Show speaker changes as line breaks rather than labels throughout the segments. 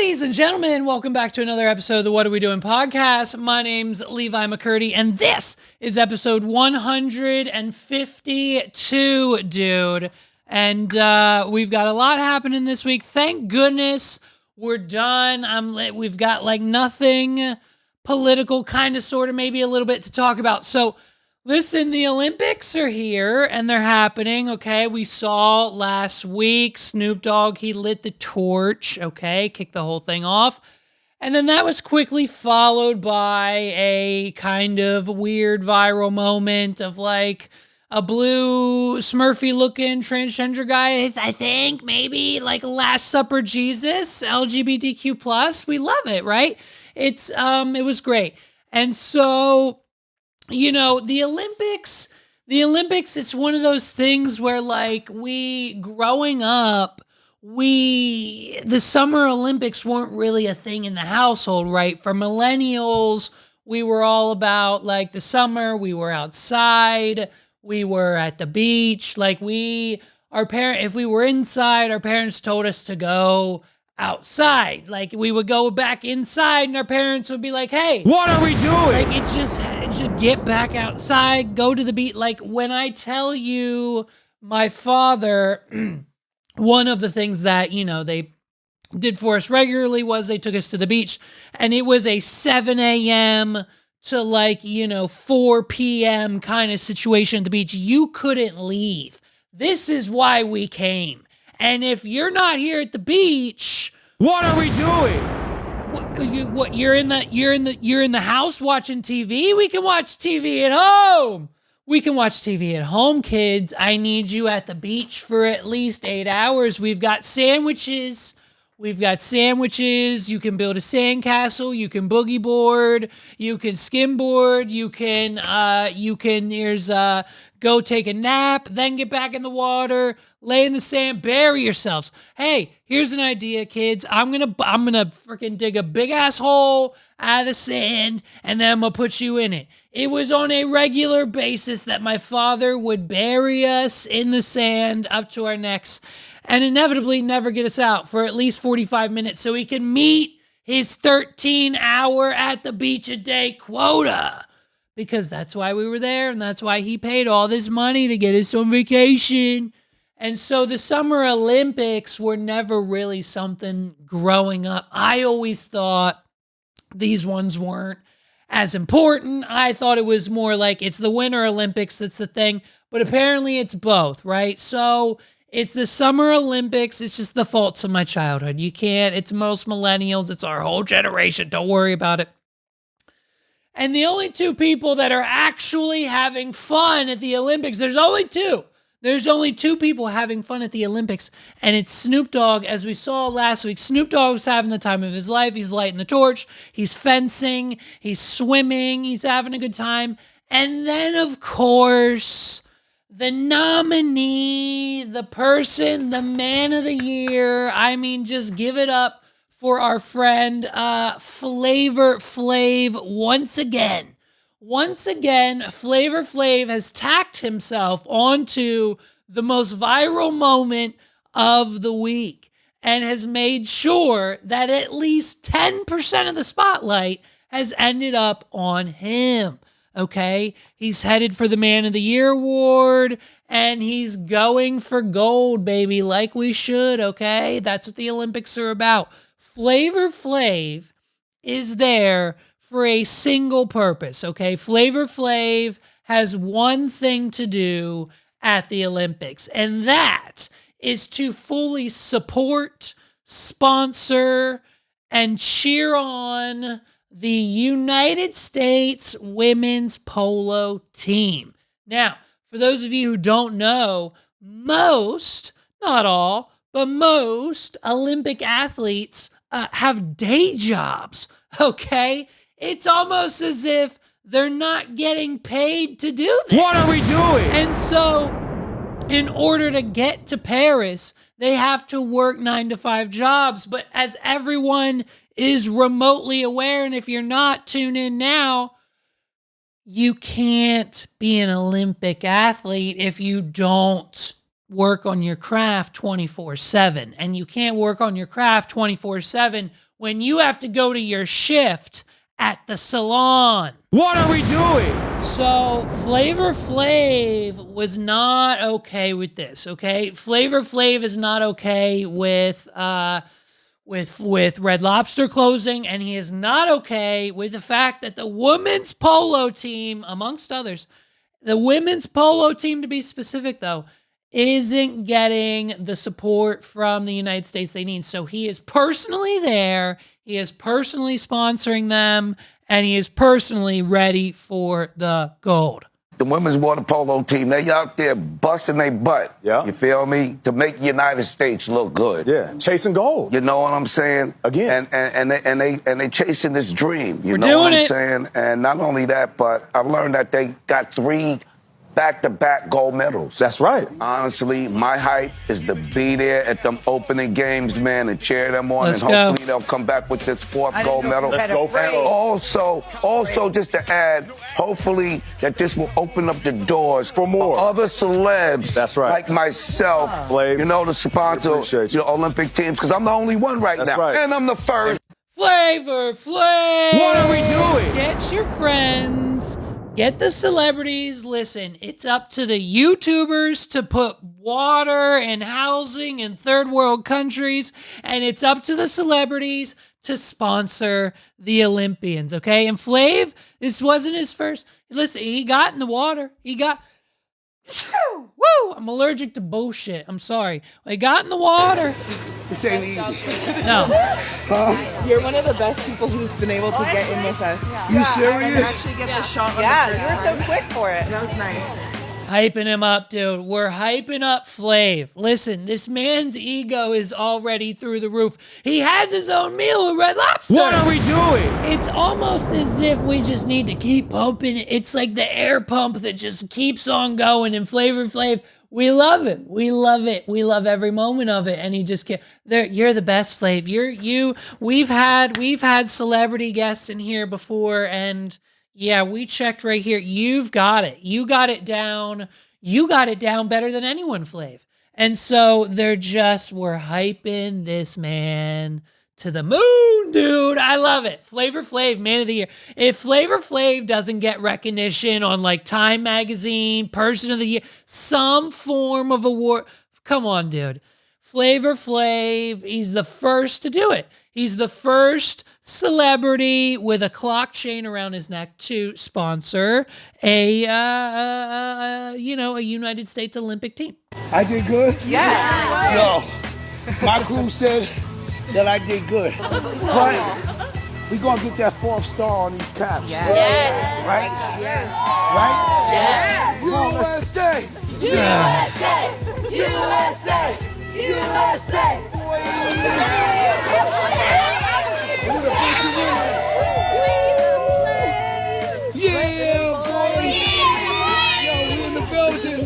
Ladies and gentlemen, welcome back to another episode of the What Are We Doing podcast. My name's Levi McCurdy, and this is episode 152, dude. And we've got a lot happening this week. Thank goodness we're done. We've got like nothing political, kind of, sort of, maybe a little bit to talk about. So listen, the Olympics are here and they're happening, okay? We saw last week, Snoop Dogg, he lit the torch, okay? Kicked the whole thing off. And then that was quickly followed by a kind of weird viral moment of like a blue Smurfy-looking transgender guy, I think, maybe like Last Supper Jesus, LGBTQ+. We love it, right? It was great. And so, you know, the Olympics, it's one of those things where like growing up, the Summer Olympics weren't really a thing in the household, right? For millennials, we were all about like the summer, we were outside, we were at the beach. Like if we were inside, our parents told us to go outside. Like we would go back inside and our parents would be like, hey,
what are we doing?
Like it just get back outside, go to the beach. Like when I tell you my father, one of the things that, you know, they did for us regularly was they took us to the beach, and it was a 7 a.m. to like, 4 p.m. kind of situation at the beach. You couldn't leave. This is why we came. And if you're not here at the beach,
what are we doing?
You're in the house watching TV? We can watch TV at home. We can watch TV at home, kids. I need you at the beach for at least 8 hours. We've got sandwiches. You can build a sandcastle. You can boogie board. You can skimboard. Go take a nap, then get back in the water, lay in the sand, bury yourselves. Hey, here's an idea, kids. I'm gonna freaking dig a big ass hole out of the sand, and then I'm gonna put you in it. It was on a regular basis that my father would bury us in the sand up to our necks and inevitably never get us out for at least 45 minutes so he could meet his 13-hour at the beach a day quota. Because that's why we were there, and that's why he paid all this money to get us on vacation. And so the Summer Olympics were never really something growing up. I always thought these ones weren't as important. I thought it was more like it's the Winter Olympics that's the thing, but apparently it's both, right? So it's the Summer Olympics. It's just the faults of my childhood. It's most millennials. It's our whole generation. Don't worry about it. And the only two people that are actually having fun at the Olympics, there's only two. There's only two people having fun at the Olympics, and it's Snoop Dogg. As we saw last week, Snoop Dogg's having the time of his life. He's lighting the torch. He's fencing. He's swimming. He's having a good time. And then, of course, the nominee, the person, the man of the year. I mean, just give it up for our friend Flavor Flav once again. Once again, Flavor Flav has tacked himself onto the most viral moment of the week and has made sure that at least 10% of the spotlight has ended up on him. Okay? He's headed for the Man of the Year award, and he's going for gold, baby, like we should, okay? That's what the Olympics are about. Flavor Flav is there for a single purpose, okay? Flavor Flav has one thing to do at the Olympics, and that is to fully support, sponsor, and cheer on the United States women's polo team. Now, for those of you who don't know, most, not all, but most Olympic athletes have day jobs, okay? It's almost as if they're not getting paid to do this.
What are we doing?
And so, in order to get to Paris, they have to work 9-to-5 jobs. But as everyone is remotely aware, and if you're not, tune in now, you can't be an Olympic athlete if you don't work on your craft 24/7. And you can't work on your craft 24/7 when you have to go to your shift at the salon.
What are we doing?
So Flavor Flav was not okay with this, okay? Flavor Flav is not okay with Red Lobster closing, and he is not okay with the fact that the women's polo team, amongst others, the women's polo team, to be specific though, isn't getting the support from the United States they need. So he is personally there, he is personally sponsoring them, and he is personally ready for the gold.
The women's water polo team, they out there busting their butt.
Yeah.
You feel me? To make the United States look good.
Yeah, chasing gold.
You know what I'm saying?
Again.
And they chasing this dream. You
We're
know
doing
what I'm
it.
saying? And not only that, but I've learned that they got 3 back-to-back gold medals.
That's right.
Honestly, my hype is to be there at them opening games, man, and cheer them on.
Let's
and
go.
hopefully they'll come back with this 4th gold medal.
Let's go for
And
gold.
also, just to add, hopefully that this will open up the doors
For more.
other celebs.
That's right.
Like myself,
Flav,
you know, to sponsor
appreciate you.
Olympic teams, because I'm the only one right
That's
now.
right.
And I'm the first.
Flavor Flav!
What are we doing?
Get your friends, get the celebrities. Listen, it's up to the YouTubers to put water and housing in third world countries, and it's up to the celebrities to sponsor the Olympians, okay? And Flav, this wasn't his first. Listen, he got in the water. He got... Woo! I'm allergic to bullshit. I'm sorry. He got in the water.
This ain't easy.
No.
You're one of the best people who's been able to get in with us.
You
And
serious?
actually get the shot on
Yeah,
the
you
first
were so
time.
quick for it.
That was nice.
Hyping him up, dude. We're hyping up Flav. Listen, this man's ego is already through the roof. He has his own meal at Red Lobster.
What are we doing?
It's almost as if we just need to keep pumping it. It's like the air pump that just keeps on going. And Flavor Flav, we love him. We love it. We love every moment of it. And he just can't. You're the best, Flav. We've had celebrity guests in here before, and yeah, we checked right here. You've got it. You got it down. You got it down better than anyone, Flav. And so we're hyping this man to the moon, dude. I love it. Flavor Flav, man of the year. If Flavor Flav doesn't get recognition on like Time Magazine, Person of the Year, some form of award, come on, dude. Flavor Flav, he's the first to do it. He's the first celebrity with a clock chain around his neck to sponsor a United States Olympic team.
I did good?
Yeah.
Yo, my crew said that I did good. But we gonna get that 4th star on these caps.
Yes.
Right? Right? USA! USA! Yeah, boy! Yo, we in the building.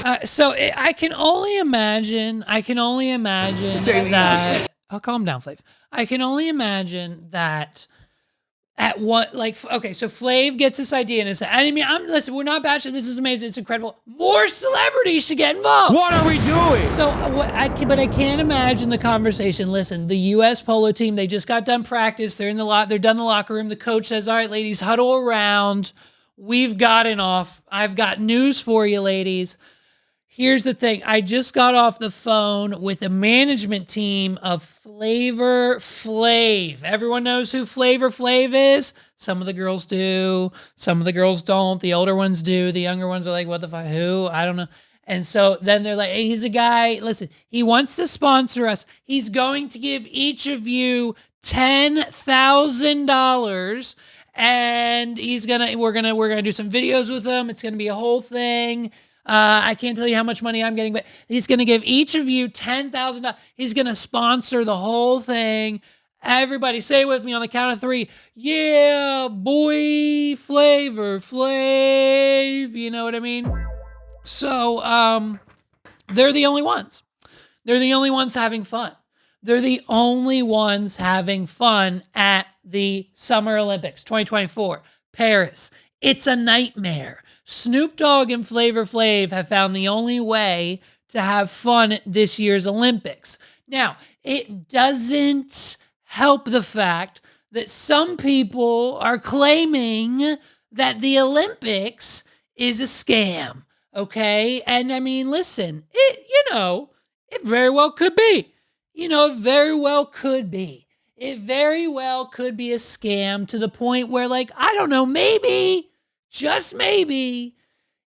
I can only imagine
ain't
that. Oh, calm down, Flav. I can only imagine that at what, like, okay, so Flav gets this idea and it's, I mean, listen, we're not bashing. This is amazing. It's incredible. More celebrities should get involved.
What are we doing?
So, but I can't imagine the conversation. Listen, the U.S. polo team, they just got done practice. They're they're done in the locker room. The coach says, "All right, ladies, huddle around. We've gotten off. I've got news for you, ladies." Here's the thing. I just got off the phone with the management team of Flavor Flav. Everyone knows who Flavor Flav is? Some of the girls do. Some of the girls don't. The older ones do. The younger ones are like, what the fuck? Who? I don't know. And so then they're like, hey, he's a guy. Listen, he wants to sponsor us. He's going to give each of you $10,000. And we're gonna do some videos with him. It's gonna be a whole thing. I can't tell you how much money I'm getting, but he's going to give each of you $10,000. He's going to sponsor the whole thing. Everybody say with me on the count of 3. Yeah, boy, Flavor Flav. You know what I mean? So, they're the only ones. They're the only ones having fun. They're the only ones having fun at the Summer Olympics 2024. Paris It's a nightmare. Snoop Dogg and Flavor Flav have found the only way to have fun at this year's Olympics. Now, it doesn't help the fact that some people are claiming that the Olympics is a scam, okay? And I mean, listen, it very well could be. It very well could be. It very well could be a scam to the point where, like, I don't know, maybe, just maybe,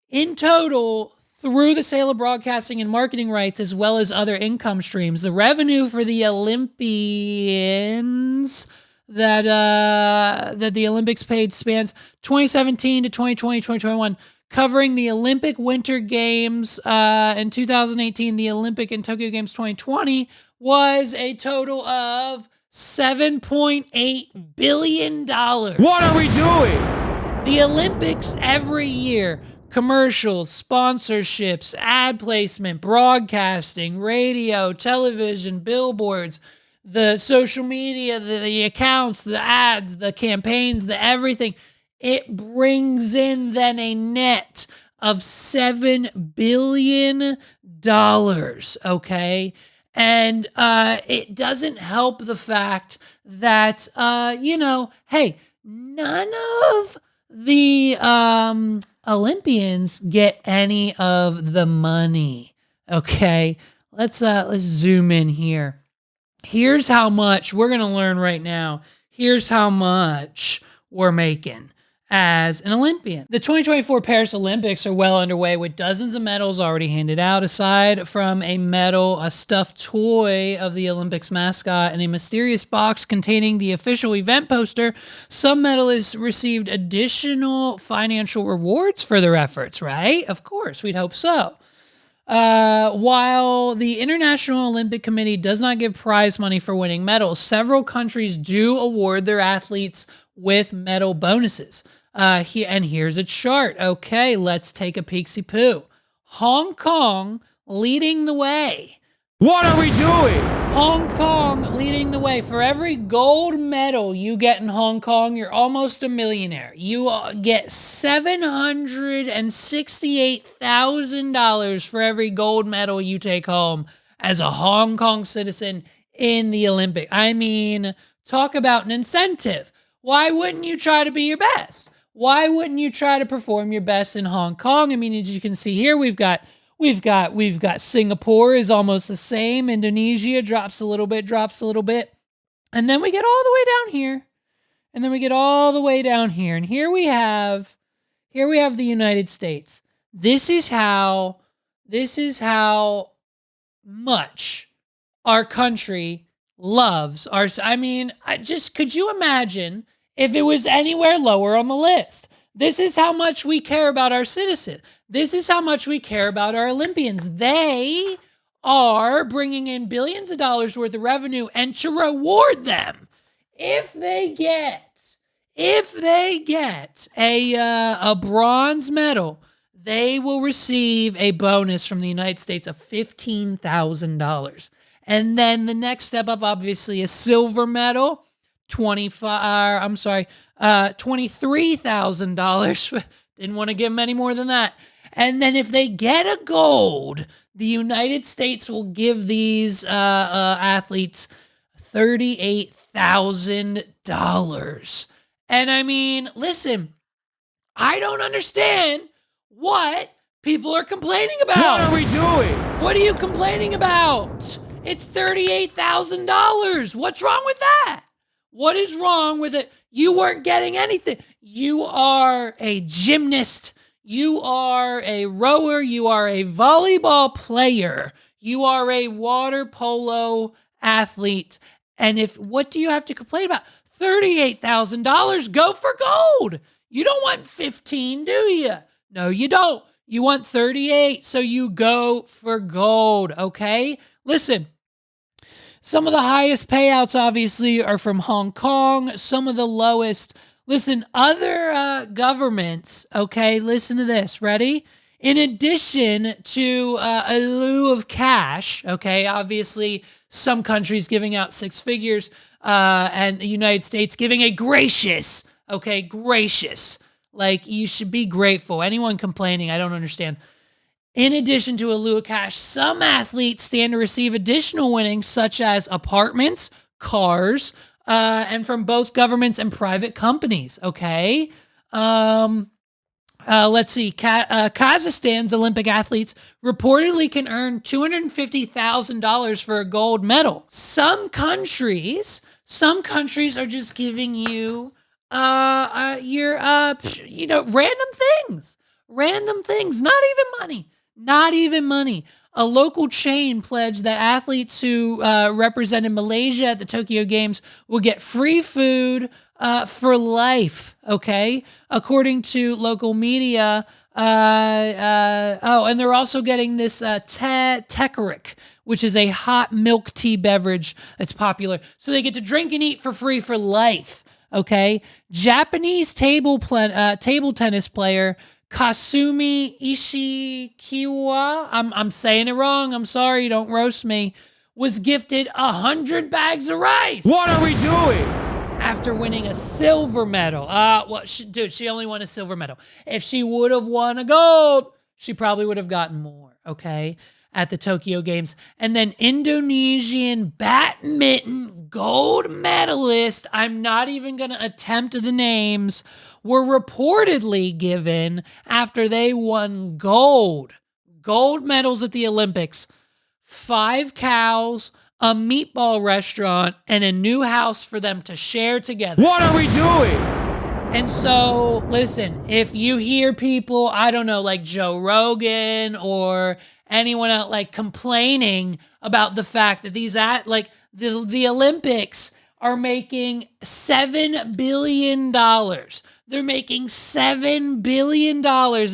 in total, through the sale of broadcasting and marketing rights, as well as other income streams, the revenue for the Olympians that the Olympics paid spans 2017 to 2020, 2021, covering the Olympic Winter Games in 2018, the Olympic and Tokyo Games 2020, was a total of $7.8 billion.
What are we doing?
The Olympics every year, commercials, sponsorships, ad placement, broadcasting, radio, television, billboards, the social media, the accounts, the ads, the campaigns, the everything. It brings in then a net of $7 billion, okay? And it doesn't help the fact that, hey, none of the Olympians get any of the money, okay? Let's zoom in here. Here's how much we're going to learn right now. Here's how much we're making as an Olympian. The 2024 Paris Olympics are well underway with dozens of medals already handed out. Aside from a stuffed toy of the Olympics mascot, and a mysterious box containing the official event poster, some medalists received additional financial rewards for their efforts, right? Of course, we'd hope so. While the International Olympic Committee does not give prize money for winning medals, several countries do award their athletes with medal bonuses. Here's a chart. Okay, let's take a peek-see-poo. Hong Kong leading the way.
What are we doing?
Hong Kong leading the way. For every gold medal you get in Hong Kong, you're almost a millionaire. You get $768,000 for every gold medal you take home as a Hong Kong citizen in the Olympics. I mean, talk about an incentive. Why wouldn't you try to be your best? Why wouldn't you try to perform your best in Hong Kong? I mean, as you can see here, we've got Singapore is almost the same. Indonesia drops a little bit. And then we get all the way down here. And here we have the United States. This is how much our country loves our, could you imagine if it was anywhere lower on the list? This is how much we care about our citizens. This is how much we care about our Olympians. They are bringing in billions of dollars worth of revenue, and to reward them, if they get a bronze medal, they will receive a bonus from the United States of $15,000. And then the next step up, obviously, a silver medal, $23,000. Didn't want to give them any more than that. And then if they get a gold, the United States will give these athletes $38,000. And I mean, listen, I don't understand what people are complaining about.
What are we doing?
What are you complaining about? It's $38,000. What's wrong with that? What is wrong with it? You weren't getting anything. You are a gymnast. You are a rower. You are a volleyball player. You are a water polo athlete. And what do you have to complain about? $38,000. Go for gold. You don't want 15, do you? No, you don't. You want 38, so you go for gold, okay? Listen, some of the highest payouts, obviously, are from Hong Kong. Some of the lowest. Listen, other governments, okay, listen to this. Ready? In addition to a lieu of cash, okay, obviously, some countries giving out six figures, and the United States giving a gracious Like, you should be grateful. Anyone complaining, I don't understand. In addition to a lieu of cash, some athletes stand to receive additional winnings, such as apartments, cars, and from both governments and private companies. Okay. Let's see. Kazakhstan's Olympic athletes reportedly can earn $250,000 for a gold medal. Some countries are just giving you, random things, not even money. A local chain pledged that athletes who represented Malaysia at the Tokyo Games will get free food for life, okay? According to local media, and they're also getting this Tekarik, which is a hot milk tea beverage that's popular. So they get to drink and eat for free for life, okay? Japanese table tennis player Kasumi Ishikiwa, I'm saying it wrong, I'm sorry, don't roast me, was gifted 100 bags of rice.
What are we doing?
After winning a silver medal. She only won a silver medal. If she would have won a gold, she probably would have gotten more, okay, at the Tokyo Games. And then Indonesian badminton gold medalist, I'm not even going to attempt the names, were reportedly given after they won gold medals at the Olympics, 5 cows, a meatball restaurant, and a new house for them to share together.
What are we doing?
And so, listen, if you hear people, I don't know, like Joe Rogan or anyone else, like complaining about the fact that the Olympics are making $7 billion. They're making $7 billion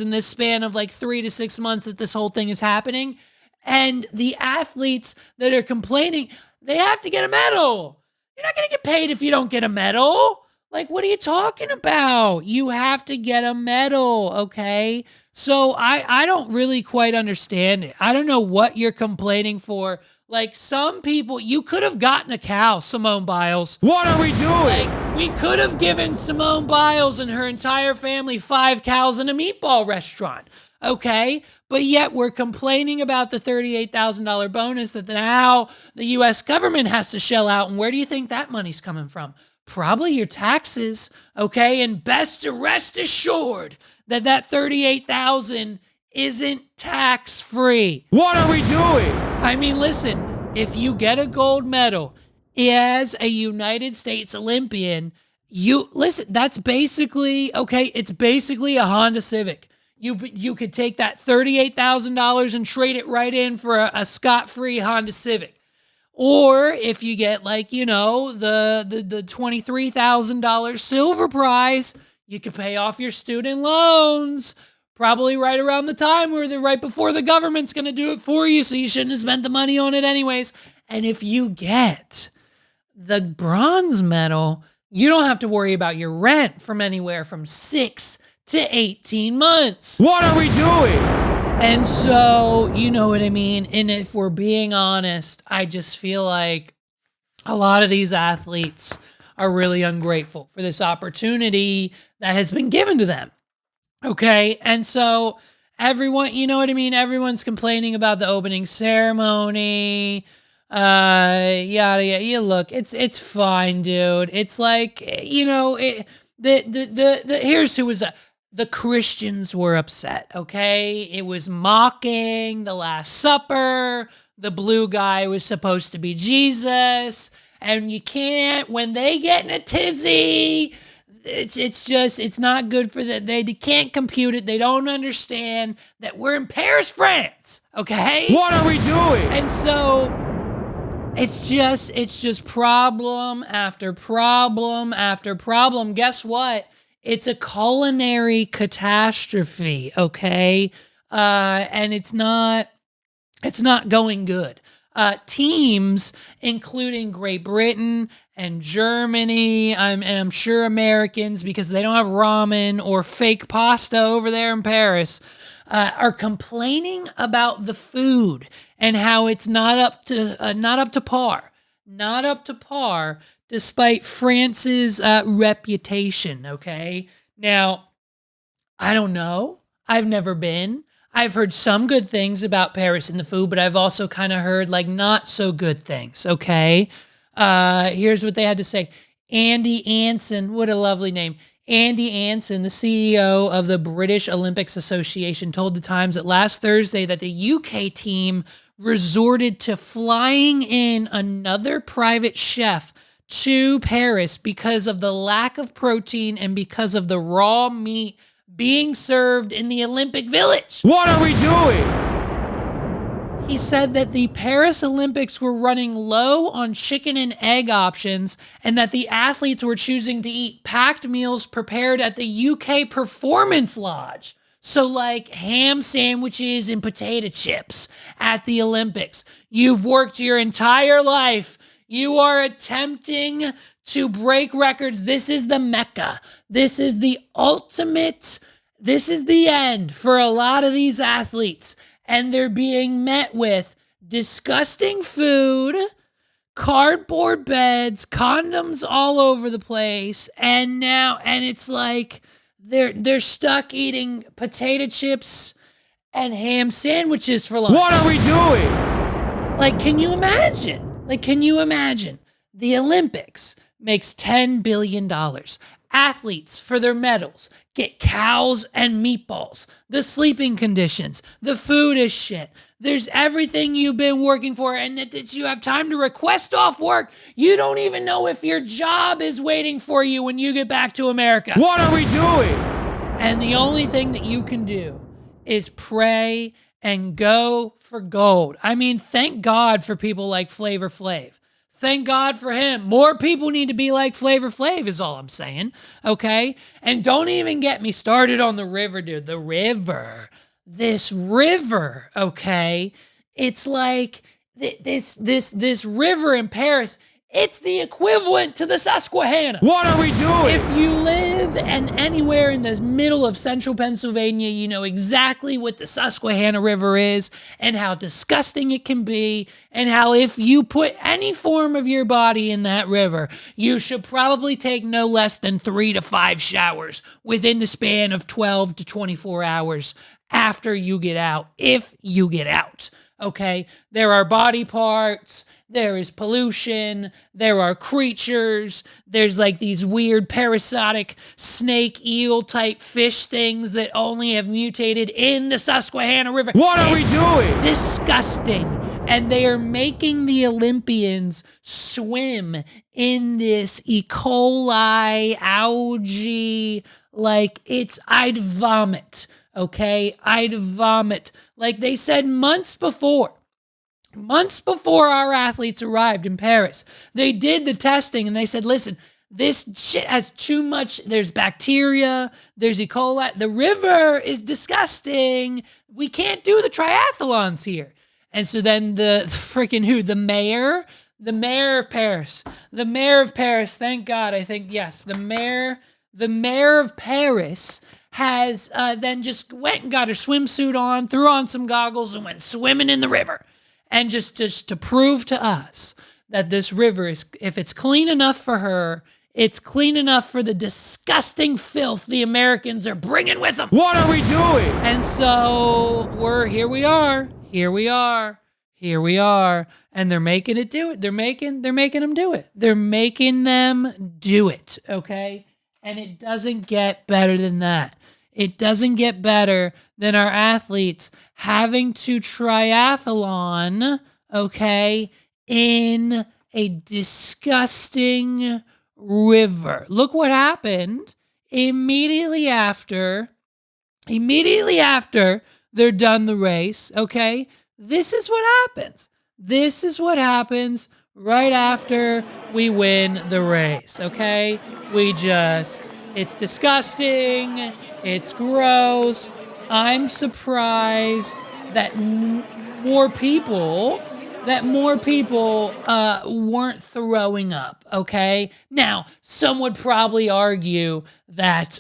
in this span of like 3 to 6 months that this whole thing is happening. And the athletes that are complaining, they have to get a medal. You're not going to get paid if you don't get a medal. Like, what are you talking about? You have to get a medal, okay? So I don't really quite understand it. I don't know what you're complaining for. Like, some people, you could have gotten a cow, Simone Biles.
What are we doing?
Like, we could have given Simone Biles and her entire family 5 cows and a meatball restaurant, okay? But yet we're complaining about the $38,000 bonus that now the U.S. government has to shell out. And where do you think that money's coming from? Probably your taxes, okay? And best to rest assured that $38,000 isn't tax-free.
What are we doing?
I mean, listen, if you get a gold medal as a United States Olympian, that's basically, okay, it's basically a Honda Civic. You could take that $38,000 and trade it right in for a scot-free Honda Civic. Or if you get the $23,000 silver prize, you could pay off your student loans, probably right around the time right before the government's going to do it for you, so you shouldn't have spent the money on it anyways. And if you get the bronze medal, you don't have to worry about your rent from anywhere from 6 to 18 months.
What are we doing?
And so, you know what I mean? And if we're being honest, I just feel like a lot of these athletes are really ungrateful for this opportunity that has been given to them. Okay? And so everyone, you know what I mean? Everyone's complaining about the opening ceremony. Yada yada. Yeah, look, it's fine, dude. It's like, here's who was the Christians were upset, okay? It was mocking the Last Supper. The blue guy was supposed to be Jesus. And you can't, when they get in a tizzy, it's not good for them. They can't compute it. They don't understand that we're in Paris, France, okay?
What are we doing?
And so it's just problem after problem after problem. Guess what? It's a culinary catastrophe, okay? And it's not going good. Teams, including Great Britain and Germany, and I'm sure Americans, because they don't have ramen or fake pasta over there in Paris, are complaining about the food and how it's not up to par, despite France's reputation. Okay, now I don't know. I've never been. I've heard some good things about Paris and the food, but I've also kind of heard like not so good things. Okay. Here's what they had to say. Andy Anson, what a lovely name. Andy Anson, the CEO of the British Olympics Association, told the Times that last Thursday that the UK team resorted to flying in another private chef to Paris because of the lack of protein and because of the raw meat being served in the Olympic Village.
What are we doing?
He said that the Paris Olympics were running low on chicken and egg options and that the athletes were choosing to eat packed meals prepared at the UK Performance Lodge. So like ham sandwiches and potato chips at the Olympics. You've worked your entire life. You are attempting to break records. This is the Mecca. This is the ultimate. This is the end for a lot of these athletes. And they're being met with disgusting food, cardboard beds, condoms all over the place. And it's like they're stuck eating potato chips and ham sandwiches for lunch.
What are we doing?
Like, can you imagine? The Olympics makes $10 billion. Athletes, for their medals, get cows and meatballs. The sleeping conditions, the food is shit. There's everything you've been working for, and that you have time to request off work. You don't even know if your job is waiting for you when you get back to America.
What are we doing?
And the only thing that you can do is pray and go for gold. I mean, thank God for people like Flavor Flav. Thank God for him. More people need to be like Flavor Flav is all I'm saying, okay? And don't even get me started on the river, dude. The river. This river, okay? It's like this river in Paris, it's the equivalent to the Susquehanna.
What are we doing?
If you live anywhere in the middle of central Pennsylvania, you know exactly what the Susquehanna River is and how disgusting it can be and how if you put any form of your body in that river, you should probably take no less than 3 to 5 showers within the span of 12 to 24 hours after you get out, if you get out. Okay, there are body parts, there is pollution, there are creatures, there's like these weird parasitic snake eel type fish things that only have mutated in the Susquehanna River.
What are we doing?
Disgusting. And they are making the Olympians swim in this E. coli, algae, like I'd vomit. Okay, I'd vomit. Like they said months before our athletes arrived in Paris, they did the testing and they said, listen, this shit has too much. There's bacteria, there's E. coli. The river is disgusting. We can't do the triathlons here. And so then the mayor of Paris, thank God, I think, yes, the mayor of Paris has then just went and got her swimsuit on, threw on some goggles, and went swimming in the river. And just to prove to us that this river is, if it's clean enough for her, it's clean enough for the disgusting filth the Americans are bringing with them.
What are we doing?
And so here we are, and they're making it do it. They're making them do it. They're making them do it, okay? And it doesn't get better than that. It doesn't get better than our athletes having to triathlon, okay, in a disgusting river. Look what happened immediately after they're done the race, okay? This is what happens. This is what happens right after we win the race, okay? It's disgusting. It's gross. I'm surprised that more people weren't throwing up, okay? Now, some would probably argue that,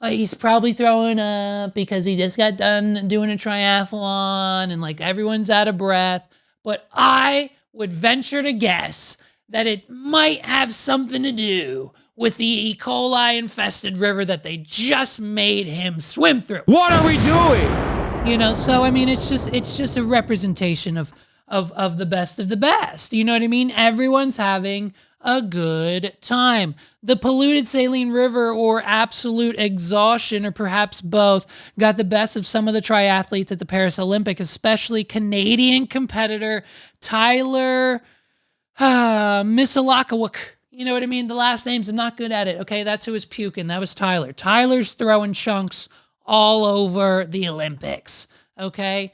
he's probably throwing up because he just got done doing a triathlon and, like, everyone's out of breath. But I would venture to guess that it might have something to do with the E. coli infested river that they just made him swim through.
What are we doing?
You know, so I mean, it's just a representation of the best of the best. You know what I mean? Everyone's having a good time. The polluted saline river or absolute exhaustion, or perhaps both, got the best of some of the triathletes at the Paris Olympics, especially Canadian competitor Tyler Misalakawuk. You know what I mean? The last names, I'm not good at it. Okay, that's who was puking. That was Tyler. Tyler's throwing chunks all over the Olympics. Okay?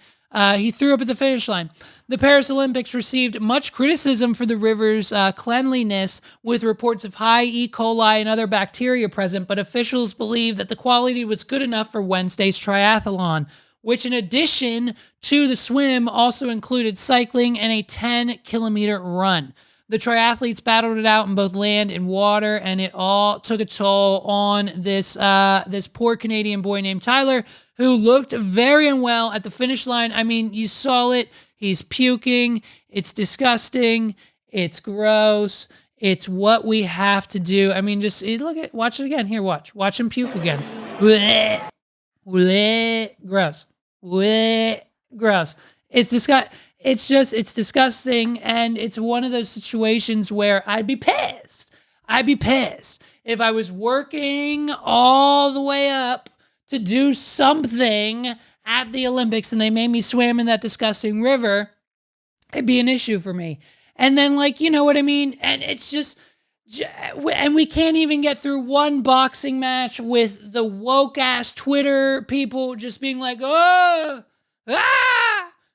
He threw up at the finish line. The Paris Olympics received much criticism for the river's cleanliness, with reports of high E. coli and other bacteria present, but officials believe that the quality was good enough for Wednesday's triathlon, which in addition to the swim also included cycling and a 10-kilometer run. The triathletes battled it out in both land and water, and it all took a toll on this poor Canadian boy named Tyler, who looked very unwell at the finish line. I mean, you saw it. He's puking. It's disgusting. It's gross. It's what we have to do. I mean, just watch it again. Here, watch him puke again. Blech. Blech. Gross. Blech. Gross. It's disgusting. It's disgusting, and it's one of those situations where I'd be pissed. I'd be pissed if I was working all the way up to do something at the Olympics and they made me swim in that disgusting river. It'd be an issue for me. And then, like, you know what I mean? And it's just, and we can't even get through one boxing match with the woke-ass Twitter people just being like,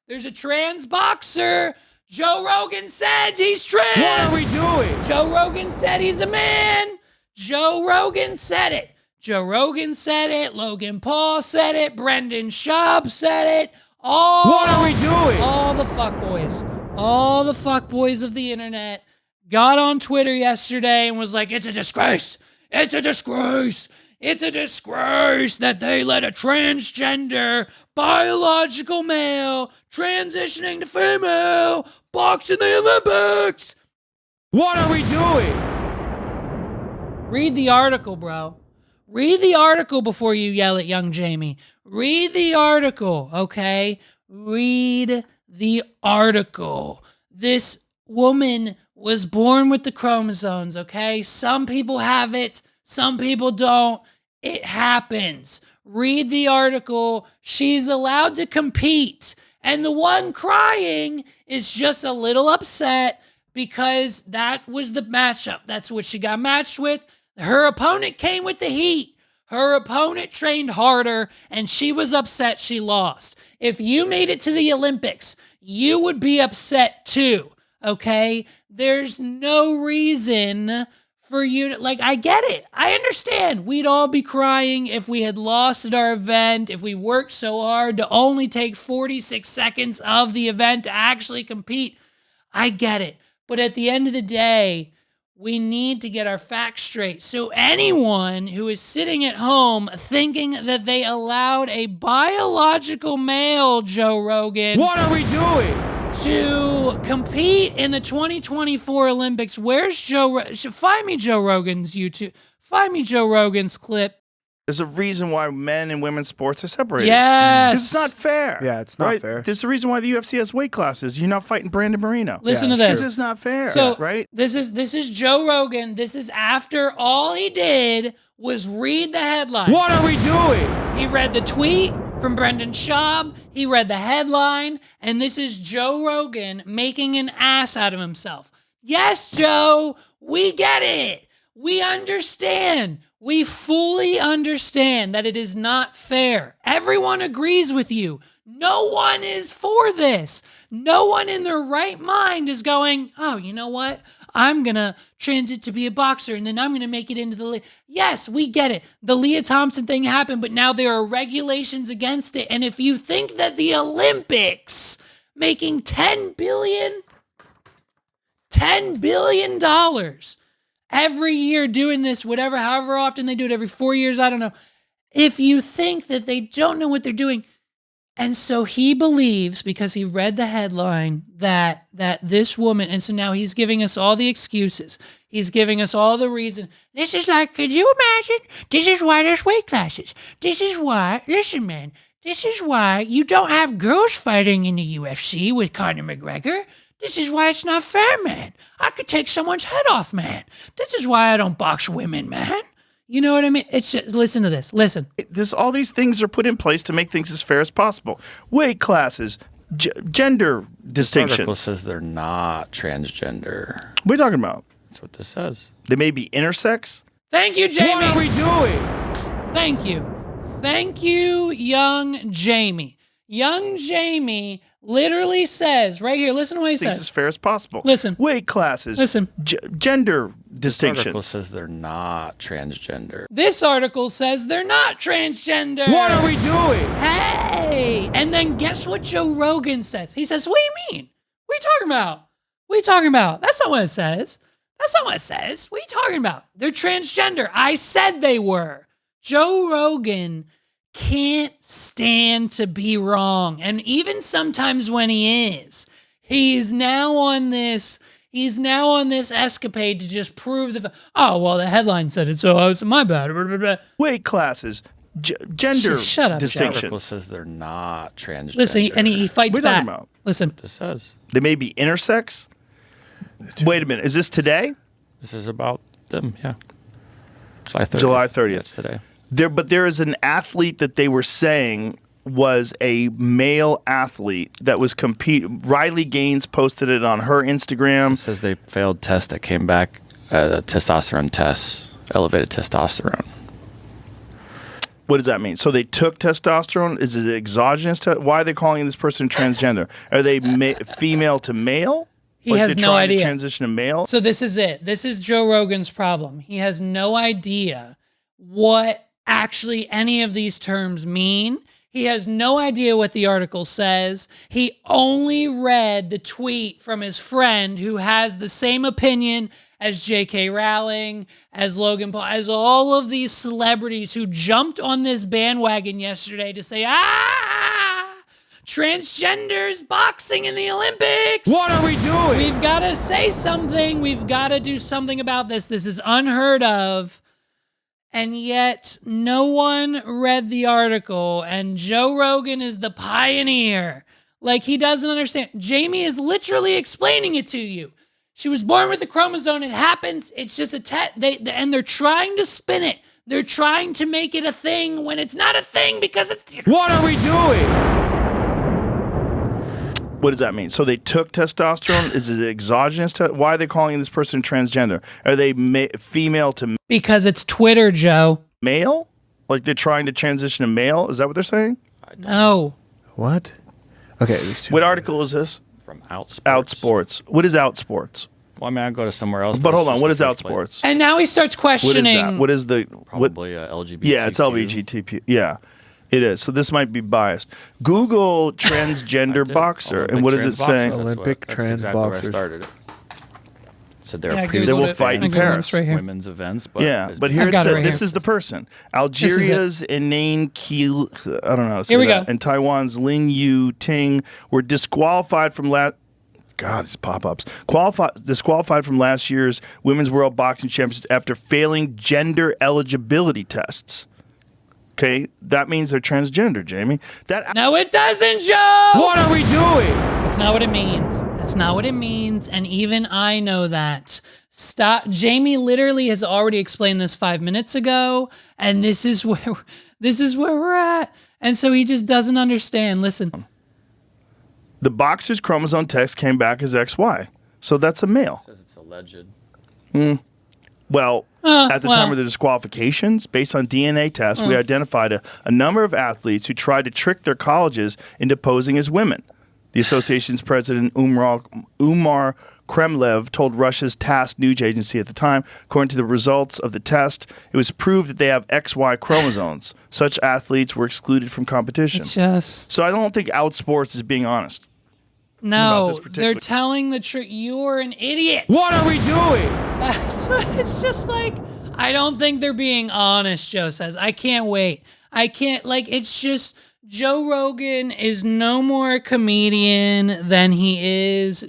there's a trans boxer. Joe Rogan said he's trans.
What are we doing?
Joe Rogan said he's a man. Joe Rogan said it. Joe Rogan said it. Logan Paul said it. Brendan Schaub said it.
What are we doing?
All the fuckboys of the internet got on Twitter yesterday and was like, it's a disgrace. It's a disgrace. It's a disgrace that they let a transgender, biological male transitioning to female box in the Olympics.
What are we doing?
Read the article, bro. Read the article before you yell at young Jamie. Read the article, okay? Read the article. This woman was born with the chromosomes, okay? Some people have it. Some people don't. It happens. Read the article. She's allowed to compete. And the one crying is just a little upset because that was the matchup. That's what she got matched with. Her opponent came with the heat. Her opponent trained harder, and she was upset she lost. If you made it to the Olympics, you would be upset too, okay? There's no reason for you to, like, I get it. I understand. We'd all be crying if we had lost at our event, if we worked so hard to only take 46 seconds of the event to actually compete. I get it. But at the end of the day, we need to get our facts straight. So anyone who is sitting at home thinking that they allowed a biological male, Joe Rogan,
What are we doing?
to compete in the 2024 Olympics, where's find me Joe Rogan's YouTube. Find me Joe Rogan's clip.
There's a reason why men and women's sports are separated.
Yes.
'Cause it's not fair.
Yeah, it's not fair.
There's a reason why the UFC has weight classes. You're not fighting Brandon Moreno.
Listen to this.
This is not fair,
So
right?
this is Joe Rogan. This is after all he did was read the headline.
What are we doing?
He read the tweet from Brendan Schaub. He read the headline. And this is Joe Rogan making an ass out of himself. Yes, Joe, we get it. We understand. We fully understand that it is not fair. Everyone agrees with you. No one is for this. No one in their right mind is going, oh, you know what? I'm going to transit to be a boxer and then I'm going to make it into the league. Yes, we get it. The Leah Thompson thing happened, but now there are regulations against it. And if you think that the Olympics making $10 billion every year doing this, however often they do it, every 4 years, I don't know. If you think that they don't know what they're doing, And so he believes, because he read the headline, that this woman, and so now he's giving us all the excuses. He's giving us all the reason. This is like, could you imagine? This is why there's weight classes. This is why, listen, man, this is why you don't have girls fighting in the UFC with Conor McGregor. This is why it's not fair, man. I could take someone's head off, man. This is why I don't box women, man. You know what I mean? It's just, listen to this. Listen.
All these things are put in place to make things as fair as possible. Weight classes, gender distinctions.
This article says they're not transgender.
What are you talking about?
That's what this says.
They may be intersex.
Thank you, Jamie.
What are we doing?
Thank you. Thank you, young Jamie. Young Jamie literally says, right here, listen to what he
Things
says.
as fair as possible.
Listen.
Weight classes.
Listen.
Gender
This article
distinctions.
says they're not transgender.
This article says they're not transgender.
What are we doing?
Hey! And then guess what Joe Rogan says? He says, what do you mean? What are you talking about? What are you talking about? That's not what it says. That's not what it says. What are you talking about? They're transgender. I said they were. Joe Rogan can't stand to be wrong. And even sometimes when he's now on this escapade to just prove the headline said it, so it's my bad. Blah, blah, blah.
Weight classes. Gender
Shut up, Joe.
This article
distinctions.
says they're not transgender.
Listen, and he fights
What are you
back.
talking about?
Listen.
This says.
They may be intersex. Wait a minute. Is this today?
This is about them, yeah. July 30th.
July 30th.
That's today.
There is an athlete that they were saying was a male athlete that was Riley Gaines posted it on her Instagram.
It says they failed test that came back, testosterone tests, elevated testosterone.
What does that mean? So they took testosterone? Is it exogenous? Why are they calling this person transgender? Are they female to male?
He has
they're
no
trying to
idea.
transition to male?
So this is it. This is Joe Rogan's problem. He has no idea what actually any of these terms mean. He has no idea what the article says. He only read the tweet from his friend who has the same opinion as J.K. Rowling, as Logan Paul, as all of these celebrities who jumped on this bandwagon yesterday to say, transgenders boxing in the Olympics.
What are we doing?
We've got to say something. We've got to do something about this. This is unheard of. And yet no one read the article, and Joe Rogan is the pioneer. Like, he doesn't understand. Jamie is literally explaining it to you. She was born with a chromosome. It happens. It's just and they're trying to spin it. They're trying to make it a thing when it's not a thing because it's...
What are we doing?
What does that mean? So they took testosterone? Is it exogenous? Why are they calling this person transgender? Are they female to
Because it's Twitter, Joe.
male? Like they're trying to transition to male? Is that what they're saying?
No.
What? Okay. There's two.
What article is this?
From Outsports.
Outsports. What is Outsports?
Well, I mean, I'd go to somewhere else.
But hold
it's
on.
just
What
the
is
first place.
Outsports?
And now he starts
What is
questioning.
that? What is the... What?
Probably LGBT.
Yeah, it's LBGTQ. Yeah, it is. So this might be biased. Google transgender boxer. And what does it say?
Olympic trans
exactly where I
boxers.
started it. So there
Yeah,
are
Google
They will
it.
fight in
I Googled it.
Paris.
It's right here.
women's events, but
Yeah, but here
I've
it
got it
says,
right
this
here.
is the person.
is
Algeria's Inane Keel, I don't know how to say
Here we
that.
go.
And Taiwan's Lin Yu Ting were disqualified from God, these pop-ups. Disqualified from last year's Women's World Boxing Championships after failing gender eligibility tests. Okay, that means they're transgender, Jamie.
No, it doesn't, Joe.
What are we doing?
That's not what it means. That's not what it means. And even I know that. Stop. Jamie literally has already explained this 5 minutes ago. And this is where we're at. And so he just doesn't understand. Listen.
The boxer's chromosome test came back as XY. So that's a male.
says it's alleged.
Well, at the
well.
time of the disqualifications, based on DNA tests, we identified a number of athletes who tried to trick their colleges into posing as women. The association's president, Umar Kremlev, told Russia's TASS news agency at the time, according to the results of the test, it was proved that they have XY chromosomes. Such athletes were excluded from competition.
It's just.
So I don't think Outsports is being honest.
No,
this particular-
they're telling the truth. You're an idiot.
What are we doing?
So it's just like, I don't think they're being honest, Joe says. I can't wait. I can't, like, it's just, Joe Rogan is no more a comedian than he is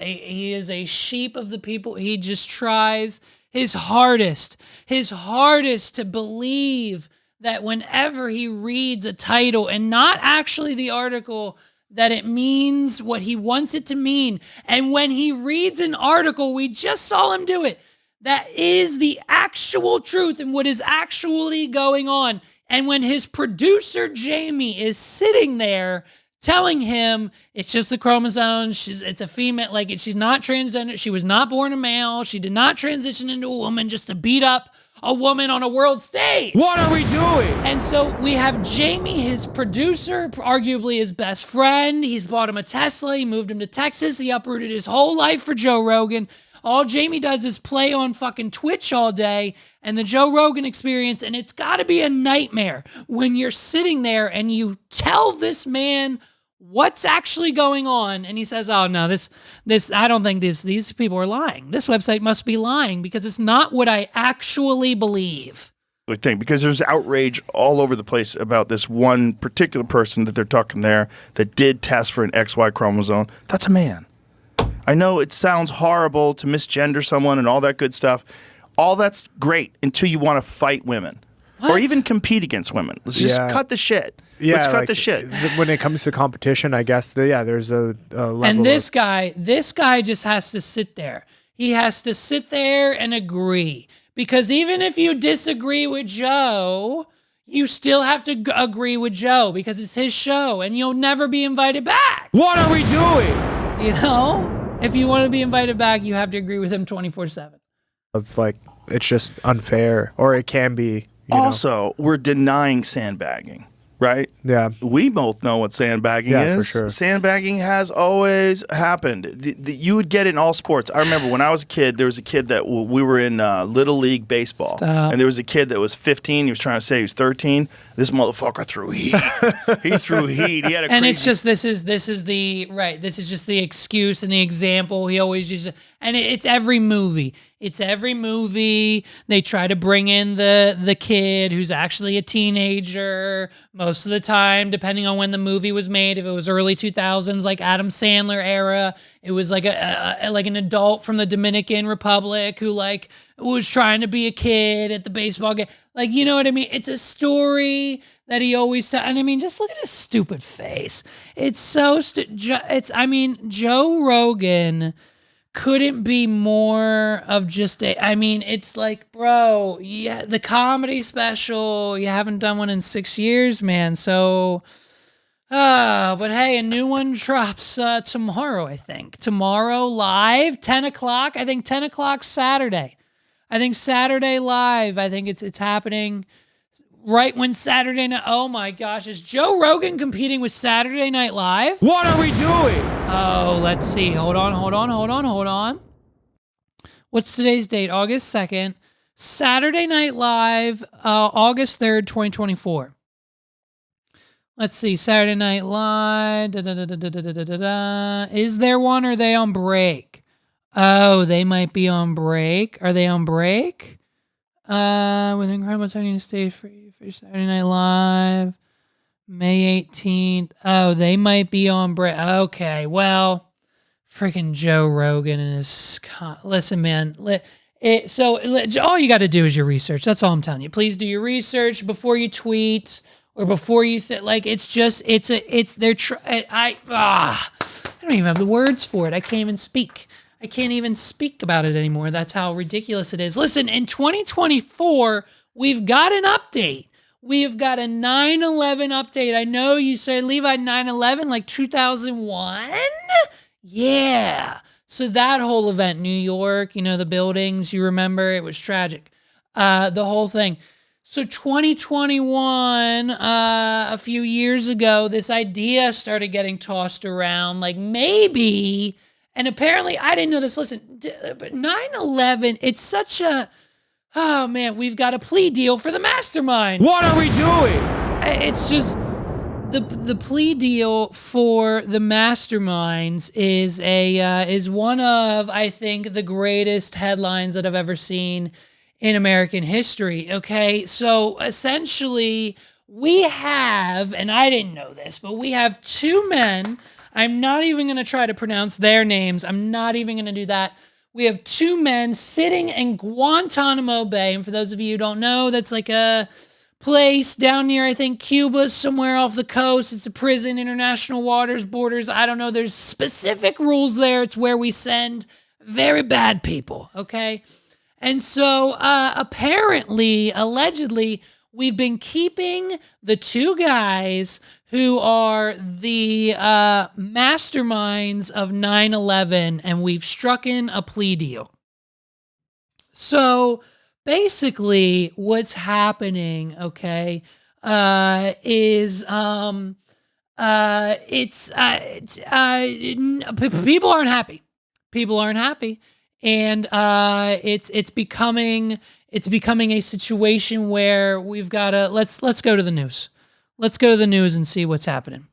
he is a sheep of the people. He just tries his hardest to believe that whenever he reads a title and not actually the article, that it means what he wants it to mean. And when he reads an article, we just saw him do it, that is the actual truth and what is actually going on. And when his producer, Jamie, is sitting there telling him it's just the chromosomes, it's a female, like she's not transgender, she was not born a male, she did not transition into a woman just to beat up a woman on a world stage.
What are we doing?
And so we have Jamie, his producer, arguably his best friend. He's bought him a Tesla. He moved him to Texas. He uprooted his whole life for Joe Rogan. All Jamie does is play on fucking Twitch all day and the Joe Rogan experience. And it's got to be a nightmare when you're sitting there and you tell this man what's actually going on. And he says, oh no, this, I don't think these people are lying. This website must be lying because it's not what I actually believe.
Thing, because there's outrage all over the place about this one particular person that they're talking there that did test for an XY chromosome. That's a man. I know it sounds horrible to misgender someone and all that good stuff. All that's great until you want to fight women. Or even compete against women. Let's just cut the shit.
Yeah,
let's cut the shit.
When it comes to competition, I guess, there's a level.
And this guy just has to sit there. He has to sit there and agree. Because even if you disagree with Joe, you still have to agree with Joe because it's his show and you'll never be invited back.
What are we doing?
You know? If you want to be invited back, you have to agree with him 24/7.
Of like, it's just unfair, or it can be.
Also, we're denying sandbagging, right?
Yeah.
We both know what sandbagging is.
For sure.
Sandbagging has always happened. You would get it in all sports. I remember when I was a kid, there was a kid that we were in Little League Baseball.
Stop.
And there was a kid that was 15. He was trying to say he was 13. This motherfucker threw heat. He threw heat. He had a
And
crazy...
it's just, this is just the excuse and the example he always uses. And it's every movie. It's every movie. They try to bring in the kid who's actually a teenager most of the time, depending on when the movie was made. If it was early 2000s, like Adam Sandler era, it was like like an adult from the Dominican Republic who like was trying to be a kid at the baseball game. Like, you know what I mean? It's a story that he always said. And I mean, just look at his stupid face. It's so Joe Rogan couldn't be more of just it's like, bro, yeah, the comedy special, you haven't done one in 6 years, man. So, but hey, a new one drops tomorrow, I think. Tomorrow live, 10 o'clock. I think 10 o'clock Saturday. I think Saturday live. I think it's happening right when Saturday night. Oh my gosh, is Joe Rogan competing with Saturday Night Live?
What are we doing?
Oh, let's see. Hold on. What's today's date? August 2nd. Saturday Night Live, August 3rd, 2024. Let's see. Saturday Night Live. Is there one or are they on break? Oh, they might be on break. Are they on break? With incredible talking stage for Saturday Night Live, May 18th. Oh, they might be on break. Okay, well, freaking Joe Rogan and his... Listen, man. All you got to do is your research. That's all I'm telling you. Please do your research before you tweet or before you... I don't even have the words for it. I can't even speak. I can't even speak about it anymore. That's how ridiculous it is. Listen, in 2024, we've got an update. We have got a 9/11 update. I know you said Levi 9/11, like 2001? Yeah. So that whole event, New York, you know, the buildings, you remember, it was tragic. The whole thing. So 2021, a few years ago, this idea started getting tossed around, like maybe... And apparently, I didn't know this. Listen, 9/11, it's such a... Oh, man, we've got a plea deal for the masterminds.
What are we doing?
It's just... The plea deal for the masterminds is one of, I think, the greatest headlines that I've ever seen in American history, okay? So, essentially... we have, and I didn't know this, but we have two men. I'm not even going to try to pronounce their names. I'm not even going to do that. We have two men sitting in Guantanamo Bay. And for those of you who don't know, that's like a place down near, I think, Cuba, somewhere off the coast. It's a prison, international waters, borders. I don't know. There's specific rules there. It's where we send very bad people, okay? And so apparently, allegedly, we've been keeping the two guys who are the masterminds of 9/11, and we've struck in a plea deal. So basically what's happening, okay, is people aren't happy. People aren't happy. And it's becoming a situation where we've got to let's go to the news. Let's go to the news and see what's happening.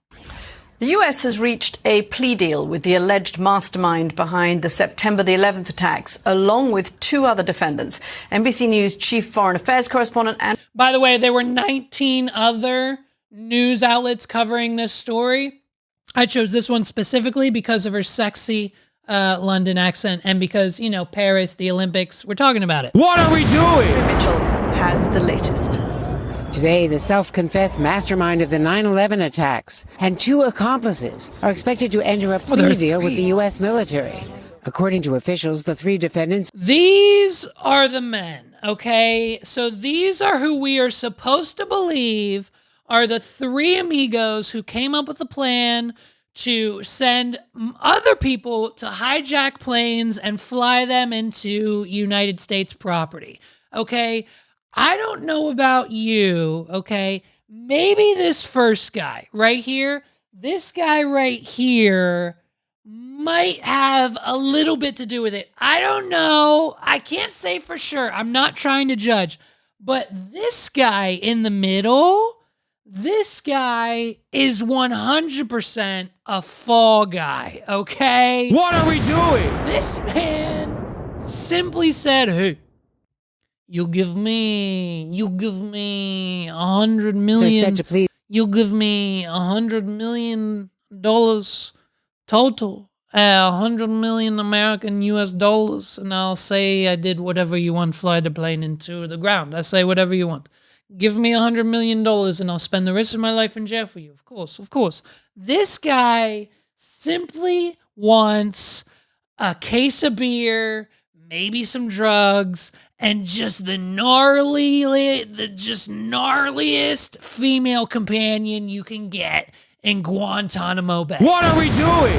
The US has reached a plea deal with the alleged mastermind behind the September the 11th attacks, along with two other defendants. NBC News chief foreign affairs correspondent and...
By the way, there were 19 other news outlets covering this story. I chose this one specifically because of her sexy London accent and because, you know, Paris, the Olympics, we're talking about it.
What are we doing?
Mitchell has the latest.
Today, the self-confessed mastermind of the 9/11 attacks and two accomplices are expected to enter a plea deal with the U.S. military. According to officials, the three defendants...
These are the men, okay? So these are who we are supposed to believe are the three amigos who came up with a plan to send other people to hijack planes and fly them into United States property, okay? I don't know about you, okay? Maybe this first guy right here, this guy right here might have a little bit to do with it. I don't know. I can't say for sure. I'm not trying to judge. But this guy in the middle, this guy is 100% a fall guy, okay?
What are we doing?
This man simply said, hey, you give me $100 million.
Set to plead.
You give me $100 million total, 100 million American US dollars, and I'll say I did whatever you want, fly the plane into the ground. I say whatever you want. Give me $100 million and I'll spend the rest of my life in jail for you. Of course, of course. This guy simply wants a case of beer, maybe some drugs, and just the gnarliest female companion you can get in Guantanamo Bay.
What are we doing?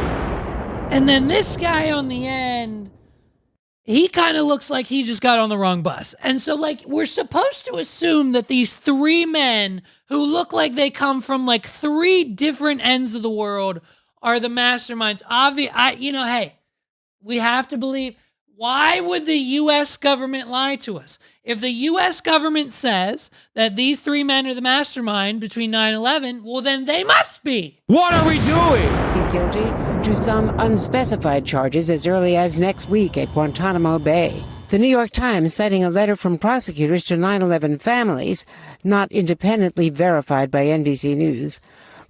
And then this guy on the end, he kind of looks like he just got on the wrong bus. And so, like, we're supposed to assume that these three men who look like they come from, like, three different ends of the world are the masterminds. Hey, we have to believe... Why would the U.S. government lie to us? If the U.S. government says that these three men are the mastermind between 9/11, well, then they must be.
What are we doing?
Guilty to some unspecified charges as early as next week at Guantanamo Bay. The New York Times, citing a letter from prosecutors to 9/11 families, not independently verified by NBC News,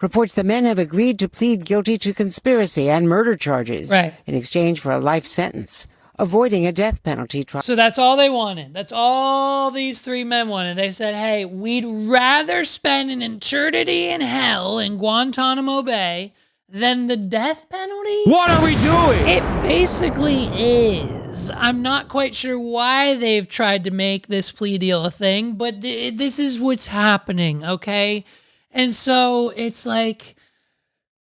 reports the men have agreed to plead guilty to conspiracy and murder charges in exchange for a life sentence, avoiding a death penalty trial.
So that's all they wanted. That's all these three men wanted. They said, hey, we'd rather spend an eternity in hell in Guantanamo Bay than the death penalty?
What are we doing?
It basically is. I'm not quite sure why they've tried to make this plea deal a thing, but this is what's happening, okay? And so it's like...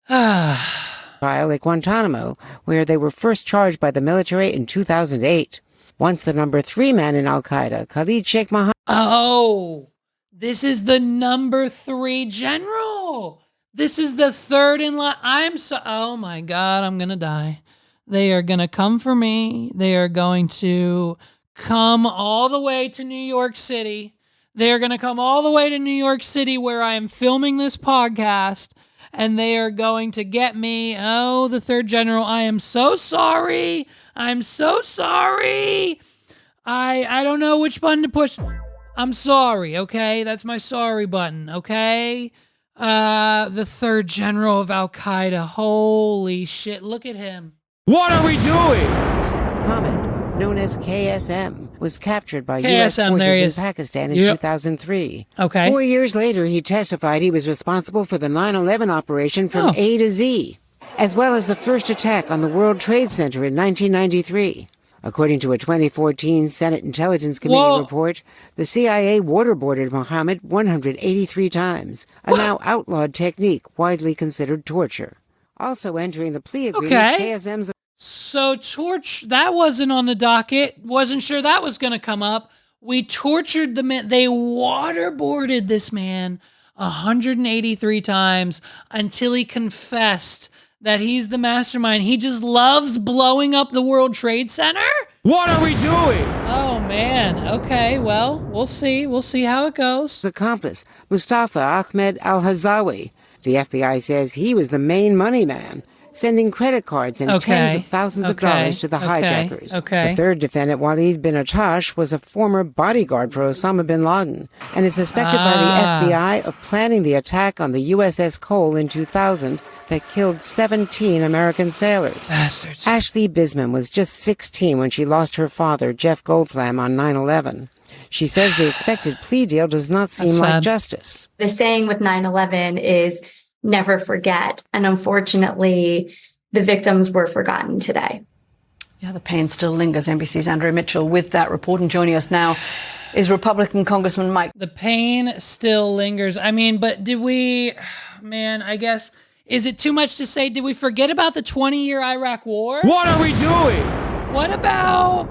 trial at Guantanamo, where they were first charged by the military in 2008. Once the number 3 man in Al-Qaeda, Khalid Sheikh Mohammed...
Oh, this is the number 3 general. This is the third in line. Oh my God, I'm going to die. They are going to come for me. They are going to come all the way to New York City. They are going to come all the way to New York City where I am filming this podcast. And they are going to get me. Oh, the third general. I am so sorry. I'm so sorry. I don't know which button to push. I'm sorry, okay? That's my sorry button, okay? The third general of Al-Qaeda. Holy shit, look at him.
What are we doing?
Mohammed, known as KSM, was captured by U.S.
KSM, there he
forces
is.
in Pakistan in
Yep.
2003.
Okay.
4 years later, he testified he was responsible for the 9/11 operation from
Oh.
A to Z, as well as the first attack on the World Trade Center in 1993. According to a 2014 Senate Intelligence Committee
Well-
report, the CIA waterboarded Mohammed 183 times, a now outlawed technique widely considered torture. Also entering the plea agreement,
Okay.
KSM's
So that wasn't on the docket. Wasn't sure that was going to come up. We tortured the man. They waterboarded this man 183 times until he confessed that he's the mastermind. He just loves blowing up the World Trade Center?
What are we doing?
Oh, man. Okay, well, we'll see. We'll see how it goes.
accomplice, Mustafa Ahmed al-Hazawi. The FBI says he was the main money man, sending credit cards and tens of thousands of dollars to the hijackers.
Okay.
The third defendant, Walid bin Attash, was a former bodyguard for Osama bin Laden and is suspected by the FBI of planning the attack on the USS Cole in 2000 that killed 17 American sailors.
Bastards.
Ashley Bisman was just 16 when she lost her father, Jeff Goldflam, on 9/11. She says the expected plea deal does not seem
That's
like
sad.
justice.
The saying with 9/11 is never forget. And unfortunately, the victims were forgotten today.
Yeah, the pain still lingers. NBC's Andrea Mitchell with that report. And joining us now is Republican Congressman Mike.
The pain still lingers. I mean, but did we, man, I guess, is it too much to say, did we forget about the 20-year Iraq War?
What are we doing?
What about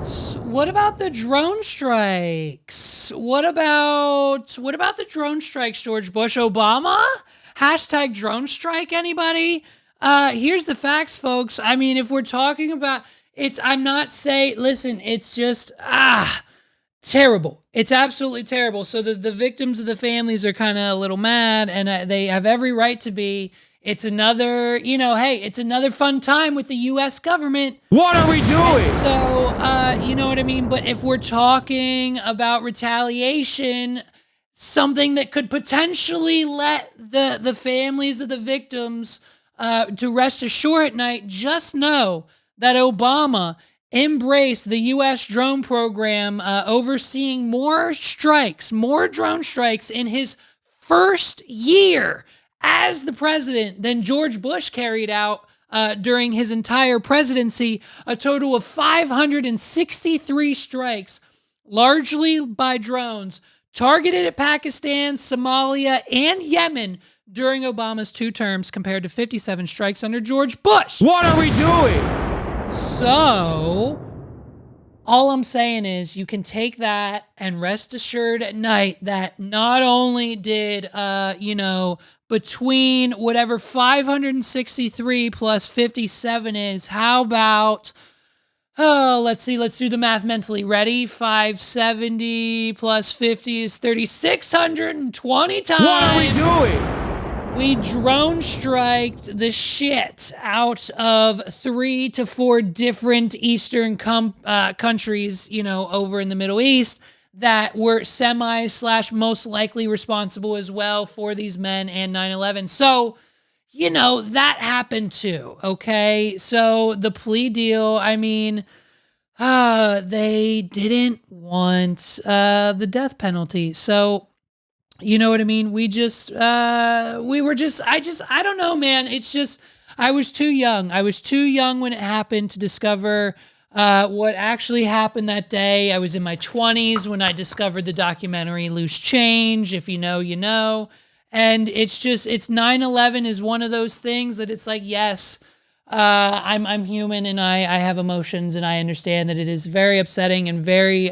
the drone strikes? What about the drone strikes, George Bush? Obama? Hashtag drone strike, anybody? Here's the facts, folks. I mean, if we're talking about I'm not saying, listen, it's just, terrible. It's absolutely terrible. So the victims of the families are kind of a little mad, and they have every right to be. It's another, hey, it's another fun time with the U.S. government.
What are we doing?
And so, you know what I mean? But if we're talking about retaliation, something that could potentially let the families of the victims to rest assured at night, just know that Obama embraced the U.S. drone program, overseeing more drone strikes in his first year as the president than George Bush carried out during his entire presidency, a total of 563 strikes, largely by drones, targeted at Pakistan, Somalia, and Yemen during Obama's 2 terms, compared to 57 strikes under George Bush.
What are we doing?
So, all I'm saying is you can take that and rest assured at night that not only did, between whatever 563 plus 57 is, how about, let's do the math mentally. Ready? 570 plus 50 is 3,620 times.
What are we doing?
We drone striked the shit out of 3 to 4 different Eastern countries, over in the Middle East that were most likely responsible as well for these men and 9/11. So, that happened too, okay? So the plea deal, I mean, they didn't want the death penalty. So, you know what I mean? I don't know, man. It's just, I was too young. I was too young when it happened to discover what actually happened that day. I was in my 20s when I discovered the documentary Loose Change. If you know, you know. And it's 9/11 is one of those things that it's like, yes, I'm human and I have emotions, and I understand that it is very upsetting and very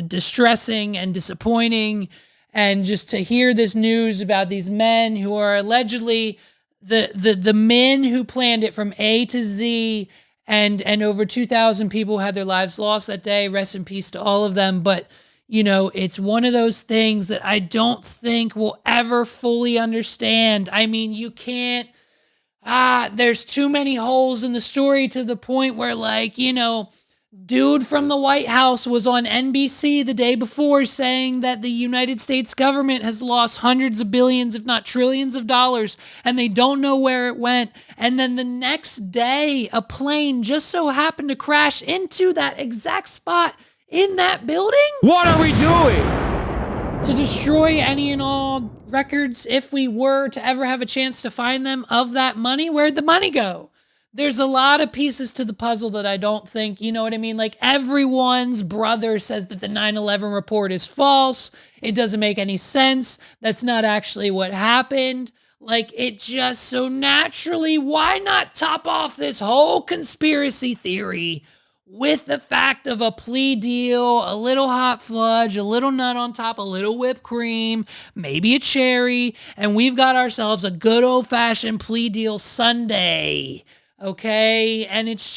distressing and disappointing. And just to hear this news about these men who are allegedly the men who planned it from A to Z, and over 2,000 people had their lives lost that day. Rest in peace to all of them. But, it's one of those things that I don't think we'll ever fully understand. I mean, you can't, there's too many holes in the story to the point where, Dude from the White House was on NBC the day before saying that the United States government has lost hundreds of billions, if not trillions of dollars, and they don't know where it went. And then the next day, a plane just so happened to crash into that exact spot in that building.
What are we doing?
To destroy any and all records, if we were to ever have a chance to find them, of that money. Where'd the money go? There's a lot of pieces to the puzzle that I don't think, you know what I mean? Like, everyone's brother says that the 9/11 report is false. It doesn't make any sense. That's not actually what happened. Like, it just so naturally, why not top off this whole conspiracy theory with the fact of a plea deal, a little hot fudge, a little nut on top, a little whipped cream, maybe a cherry, and we've got ourselves a good old-fashioned plea deal sundae. Okay, and it's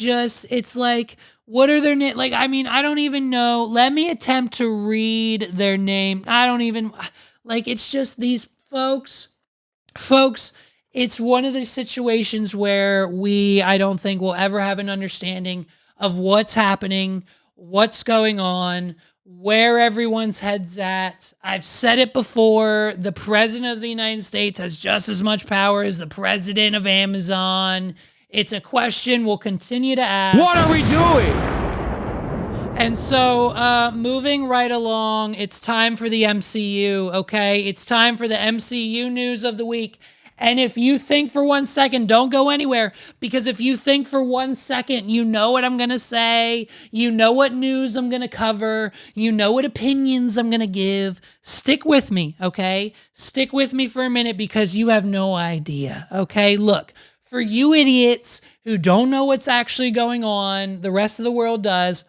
like, what are their names? Like, I mean, I don't even know. Let me attempt to read their name. I don't even, like, it's just these folks, it's one of the situations where I don't think we'll ever have an understanding of what's happening, what's going on, where everyone's head's at. I've said it before, the president of the United States has just as much power as the president of Amazon. It's a question we'll continue to ask.
What are we doing?
And so, moving right along, it's time for the MCU, okay? It's time for the MCU news of the week. And if you think for 1 second, don't go anywhere, because if you think for 1 second, you know what I'm going to say, you know what news I'm going to cover, you know what opinions I'm going to give, stick with me, okay? Stick with me for a minute, because you have no idea, okay? Look, for you idiots who don't know what's actually going on, the rest of the world does,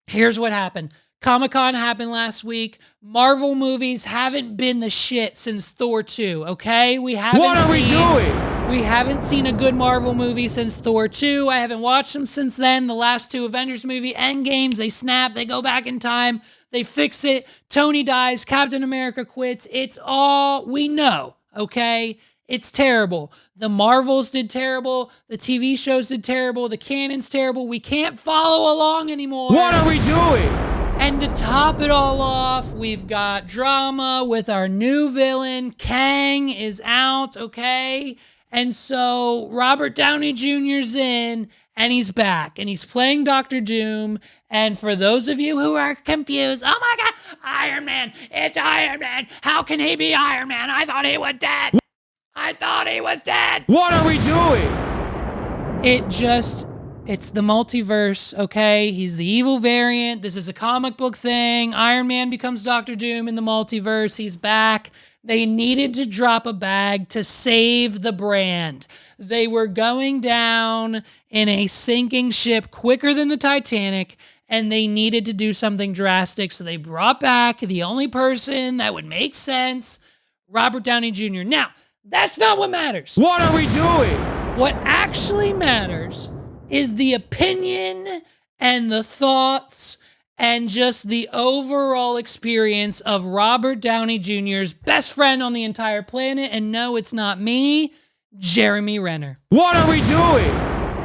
here's what happened. Comic-Con happened last week. Marvel movies haven't been the shit since Thor 2, okay? We haven't seen a good Marvel movie since Thor 2. I haven't watched them since then. The last two Avengers movie, Endgames, they snap, they go back in time, they fix it. Tony dies, Captain America quits. It's all we know, okay? It's terrible. The Marvels did terrible. The TV shows did terrible. The canon's terrible. We can't follow along anymore.
What are we doing?
And to top it all off, we've got drama with our new villain. Kang is out, okay? And so Robert Downey Jr.'s in, and he's back, and he's playing Dr. Doom. And for those of you who are confused, oh my God, Iron Man, it's Iron Man. How can he be Iron Man? I thought he was dead.
What are we doing?
It's the multiverse, okay? He's the evil variant. This is a comic book thing. Iron Man becomes Dr. Doom in the multiverse. He's back. They needed to drop a bag to save the brand. They were going down in a sinking ship quicker than the Titanic, and they needed to do something drastic. So they brought back the only person that would make sense, Robert Downey Jr. Now, that's not what matters.
What are we doing?
What actually matters is the opinion and the thoughts and just the overall experience of Robert Downey Jr.'s best friend on the entire planet. And no, it's not me, Jeremy Renner.
What are we doing?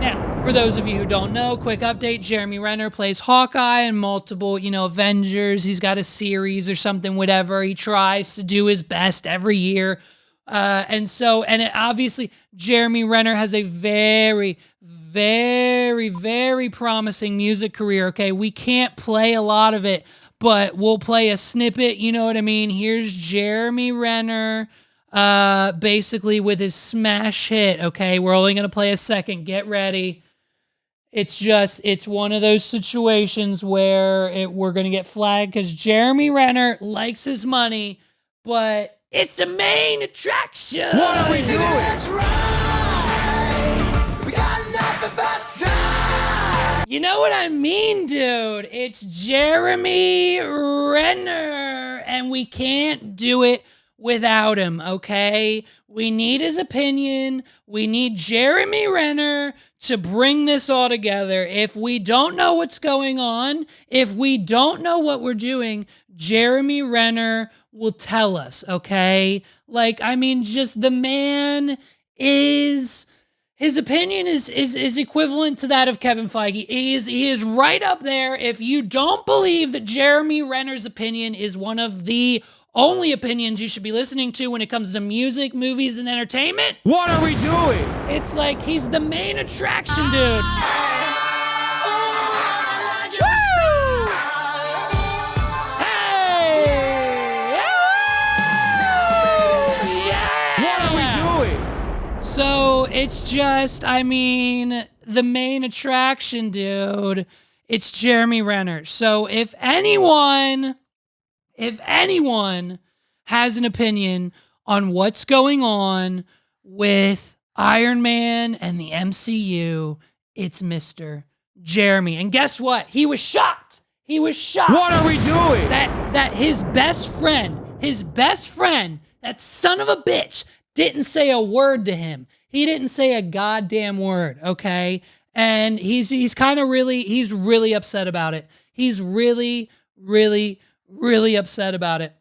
Now, for those of you who don't know, quick update, Jeremy Renner plays Hawkeye in multiple, Avengers. He's got a series or something, whatever. He tries to do his best every year. Obviously, Jeremy Renner has a very, very, very promising music career, okay? We can't play a lot of it, but we'll play a snippet, you know what I mean? Here's Jeremy Renner, basically with his smash hit, okay? We're only going to play a second. Get ready. It's one of those situations where we're going to get flagged because Jeremy Renner likes his money, but it's the main attraction.
What are we doing?
That's right. We got nothing but time.
You know what I mean, dude? It's Jeremy Renner, and we can't do it without him, okay? We need his opinion. We need Jeremy Renner to bring this all together. If we don't know what's going on, if we don't know what we're doing, Jeremy Renner will tell us, okay? Just the man is his opinion is equivalent to that of Kevin Feige. He is right up there. If you don't believe that Jeremy Renner's opinion is one of the only opinions you should be listening to when it comes to music, movies, and entertainment,
What are we doing?
it's like he's the main attraction, dude. So it's just, I mean, the main attraction, dude, it's Jeremy Renner. So if anyone has an opinion on what's going on with Iron Man and the MCU, it's Mr. Jeremy. And guess what? He was shocked. He was shocked.
What are we doing?
That his best friend, that son of a bitch, didn't say a word to him. He didn't say a goddamn word, okay? And he's really upset about it. He's really upset about it.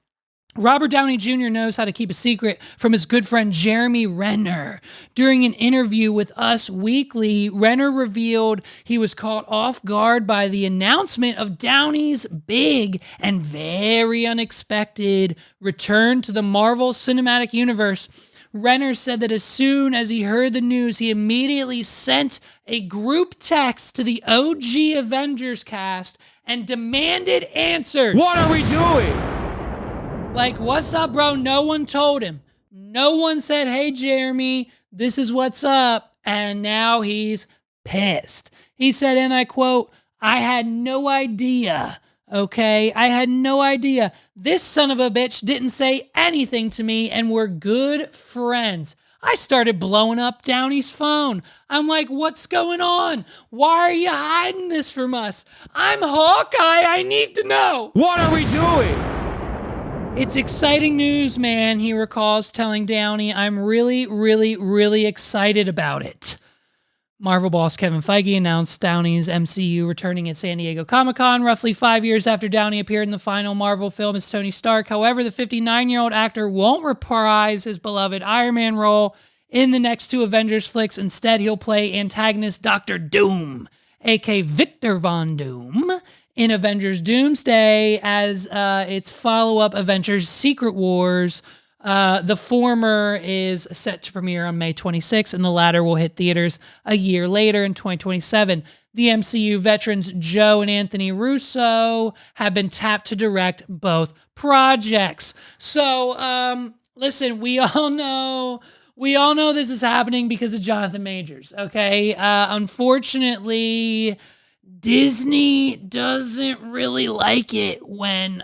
Robert Downey Jr. knows how to keep a secret from his good friend Jeremy Renner. During an interview with Us Weekly, Renner revealed he was caught off guard by the announcement of Downey's big and very unexpected return to the Marvel Cinematic Universe. Renner said that as soon as he heard the news, he immediately sent a group text to the OG Avengers cast and demanded answers.
What are we doing?
Like, what's up, bro? No one told him. No one said, hey, Jeremy, this is what's up. And now he's pissed. He said, and I quote, I had no idea. Okay, I had no idea. This son of a bitch didn't say anything to me, and we're good friends. I started blowing up Downey's phone. I'm like, what's going on? Why are you hiding this from us? I'm Hawkeye. I need to know.
What are we doing?
It's exciting news, man, he recalls telling Downey. I'm really excited about it. Marvel boss Kevin Feige announced Downey's MCU returning at San Diego Comic-Con roughly 5 years after Downey appeared in the final Marvel film as Tony Stark. However, the 59-year-old actor won't reprise his beloved Iron Man role in the next two Avengers flicks. Instead, he'll play antagonist Dr. Doom, aka Victor Von Doom, in Avengers Doomsday as its follow-up Avengers Secret Wars. The former is set to premiere on May 26th, and the latter will hit theaters a year later in 2027. The MCU veterans Joe and Anthony Russo have been tapped to direct both projects. So, listen, we all know this is happening because of Jonathan Majors, okay? Unfortunately, Disney doesn't really like it when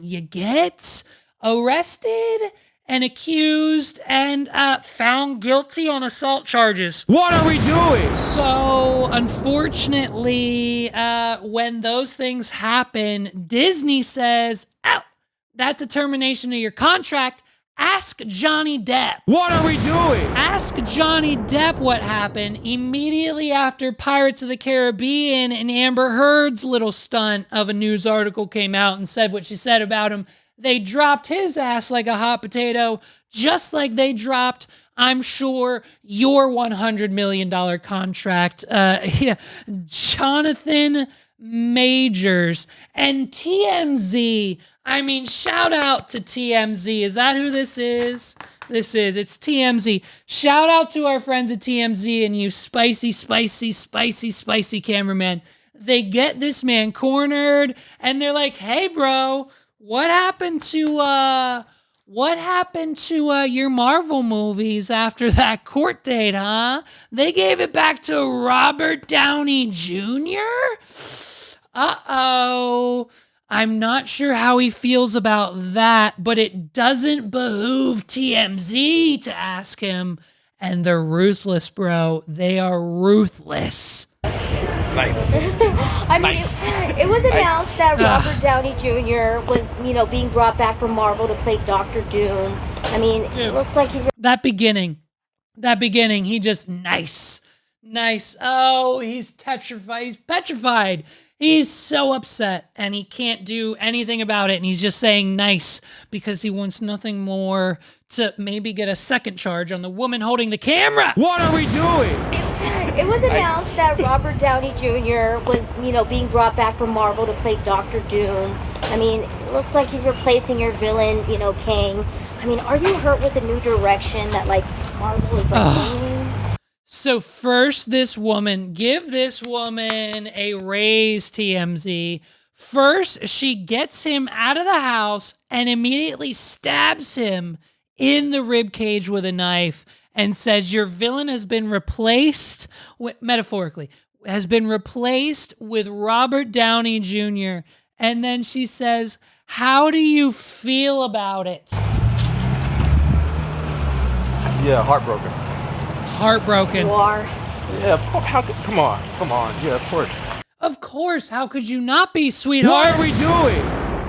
you get arrested and accused and found guilty on assault charges.
What are we doing?
So, unfortunately, when those things happen, Disney says, "Oh, that's a termination of your contract. Ask Johnny Depp."
What are we doing?
Ask Johnny Depp what happened immediately after Pirates of the Caribbean and Amber Heard's little stunt of a news article came out and said what she said about him. They dropped his ass like a hot potato, just like they dropped, I'm sure, your $100 million contract. Jonathan Majors and TMZ. I mean, shout out to TMZ. Is that who this is? It's TMZ. Shout out to our friends at TMZ and you spicy cameraman. They get this man cornered and they're like, hey, bro, what happened to your Marvel movies after that court date, huh? They gave it back to Robert Downey Jr.? Uh-oh. I'm not sure how he feels about that, but it doesn't behoove TMZ to ask him. And they're ruthless, bro. They are ruthless.
Nice. I mean, it was announced that Robert Downey Jr. was, being brought back from Marvel to play Dr. Doom. I mean, it looks like he's...
That beginning, he just nice. Oh, he's petrified. He's so upset and he can't do anything about it. And he's just saying nice because he wants nothing more to maybe get a second charge on the woman holding the camera.
What are we doing?
It was announced that Robert Downey Jr. was, being brought back from Marvel to play Doctor Doom. I mean, it looks like he's replacing your villain, Kang. I mean, are you hurt with the new direction that, Marvel is, taking?
So first, give this woman a raise, TMZ. First, she gets him out of the house and immediately stabs him in the rib cage with a knife and says, your villain has been replaced, metaphorically, has been replaced with Robert Downey Jr. And then she says, how do you feel about it?
Yeah, heartbroken.
Heartbroken.
You are.
Yeah, come on. Yeah, of course.
Of course. How could you not be, sweetheart?
What are we doing?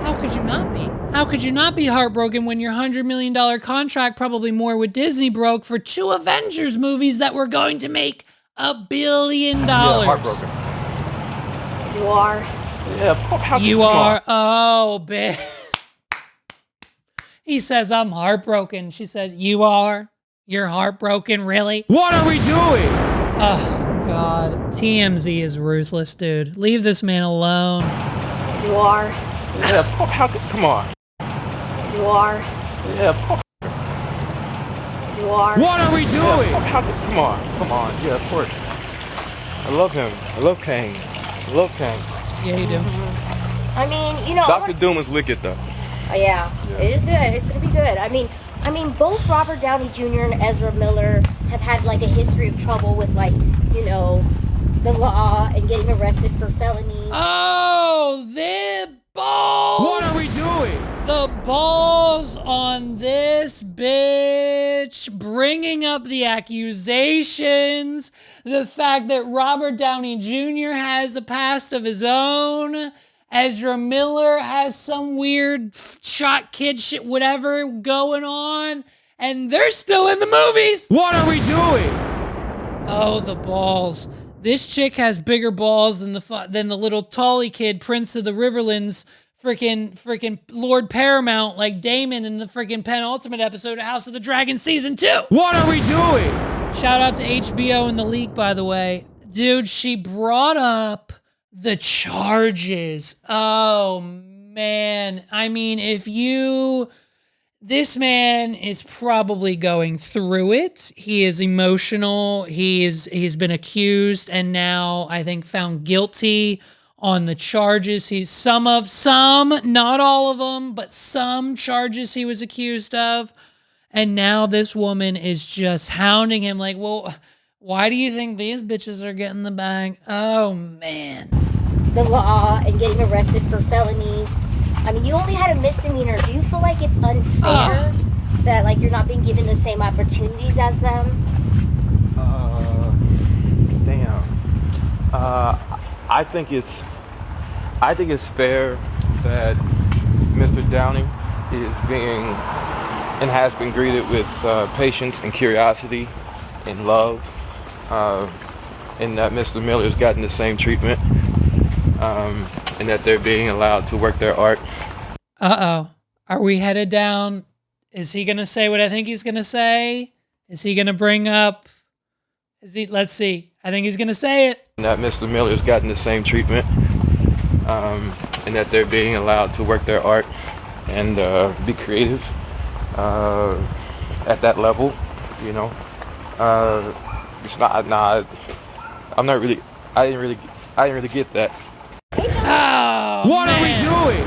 How could you not be? How could you not be heartbroken when your $100 million contract, probably more with Disney, broke for 2 Avengers movies that were going to make $1 billion?
Yeah, heartbroken.
You are.
Yeah,
you are. Oh, bitch. He says, I'm heartbroken. She says, you are. You're heartbroken, really?
What are we doing?
Oh, God. TMZ is ruthless, dude. Leave this man alone.
You are.
Yeah, come on.
You are.
Yeah,
you are.
What are we doing?
Come on. Yeah, of course. I love him. I love Kang.
Yeah, you do.
I mean,
Dr. Doom is wicked, though.
Yeah, it is good. It's going to be good. I mean, both Robert Downey Jr. and Ezra Miller have had, a history of trouble with, the law and getting arrested for felonies.
Oh, the balls!
What are we doing?
The balls on this bitch, bringing up the accusations, the fact that Robert Downey Jr. has a past of his own, Ezra Miller has some weird shot kid shit, whatever going on, and they're still in the movies.
What are we doing?
Oh, the balls. This chick has bigger balls than the little Tully kid, Prince of the Riverlands, freaking Lord Paramount, like Damon in the freaking penultimate episode of House of the Dragon Season 2.
What are we doing?
Shout out to HBO and The Leak, by the way. Dude, she brought up the charges. Oh, man. I mean, this man is probably going through it. He is emotional. He's been accused and now I think found guilty on the charges. Some, not all of them, but some charges he was accused of. And now this woman is just hounding him like, well, why do you think these bitches are getting the bag? Oh, man.
The law and getting arrested for felonies. I mean, you only had a misdemeanor. Do you feel like it's unfair that, you're not being given the same opportunities as them?
Damn. I think it's fair that Mr. Downey is being and has been greeted with patience and curiosity and love, and that Mr. Miller's gotten the same treatment, and that they're being allowed to work their art.
Uh-oh. Are we headed down? Is he going to say what I think he's going to say? Is he going to bring up... Let's see. I think he's going to say it.
And that Mr. Miller's gotten the same treatment, and that they're being allowed to work their art and be creative at that level, It's not. I'm not really. I didn't really get that.
Oh,
what
man.
are we doing?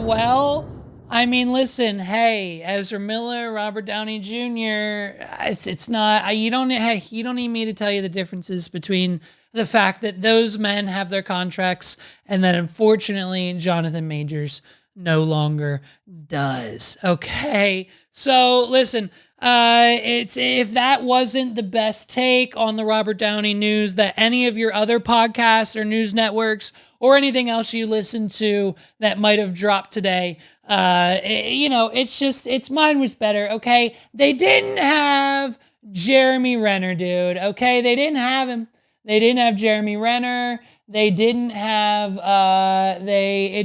Well, I mean, listen, hey, Ezra Miller, Robert Downey Jr., it's not, you don't need me to tell you the differences between the fact that those men have their contracts and that unfortunately Jonathan Majors no longer does. Okay. So listen, if that wasn't the best take on the Robert Downey news that any of your other podcasts or news networks or anything else you listen to that might have dropped today, it's mine was better. Okay. They didn't have Jeremy Renner, dude. Okay. They didn't have him. They didn't have Jeremy Renner. They didn't have, you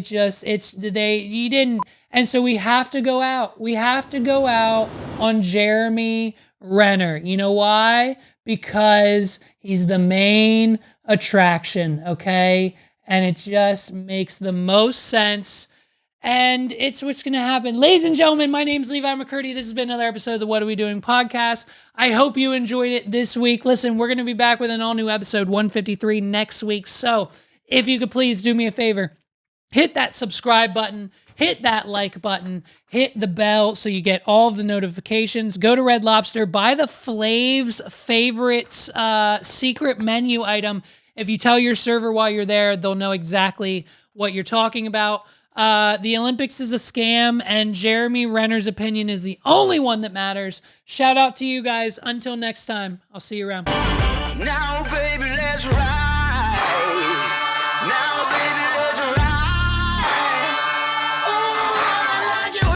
didn't. And so we have to go out. We have to go out on Jeremy Renner. You know why? Because he's the main attraction, okay? And it just makes the most sense. And it's what's going to happen. Ladies and gentlemen, my name's Levi McCurdy. This has been another episode of the What Are We Doing podcast. I hope you enjoyed it this week. Listen, we're going to be back with an all-new episode 153 next week. So if you could please do me a favor, hit that subscribe button, hit that like button, hit the bell so you get all of the notifications. Go to Red Lobster, buy the Flav's Favorites secret menu item. If you tell your server while you're there, they'll know exactly what you're talking about. The Olympics is a scam, and Jeremy Renner's opinion is the only one that matters. Shout out to you guys. Until next time, I'll see you around.
Now, baby, let's ride.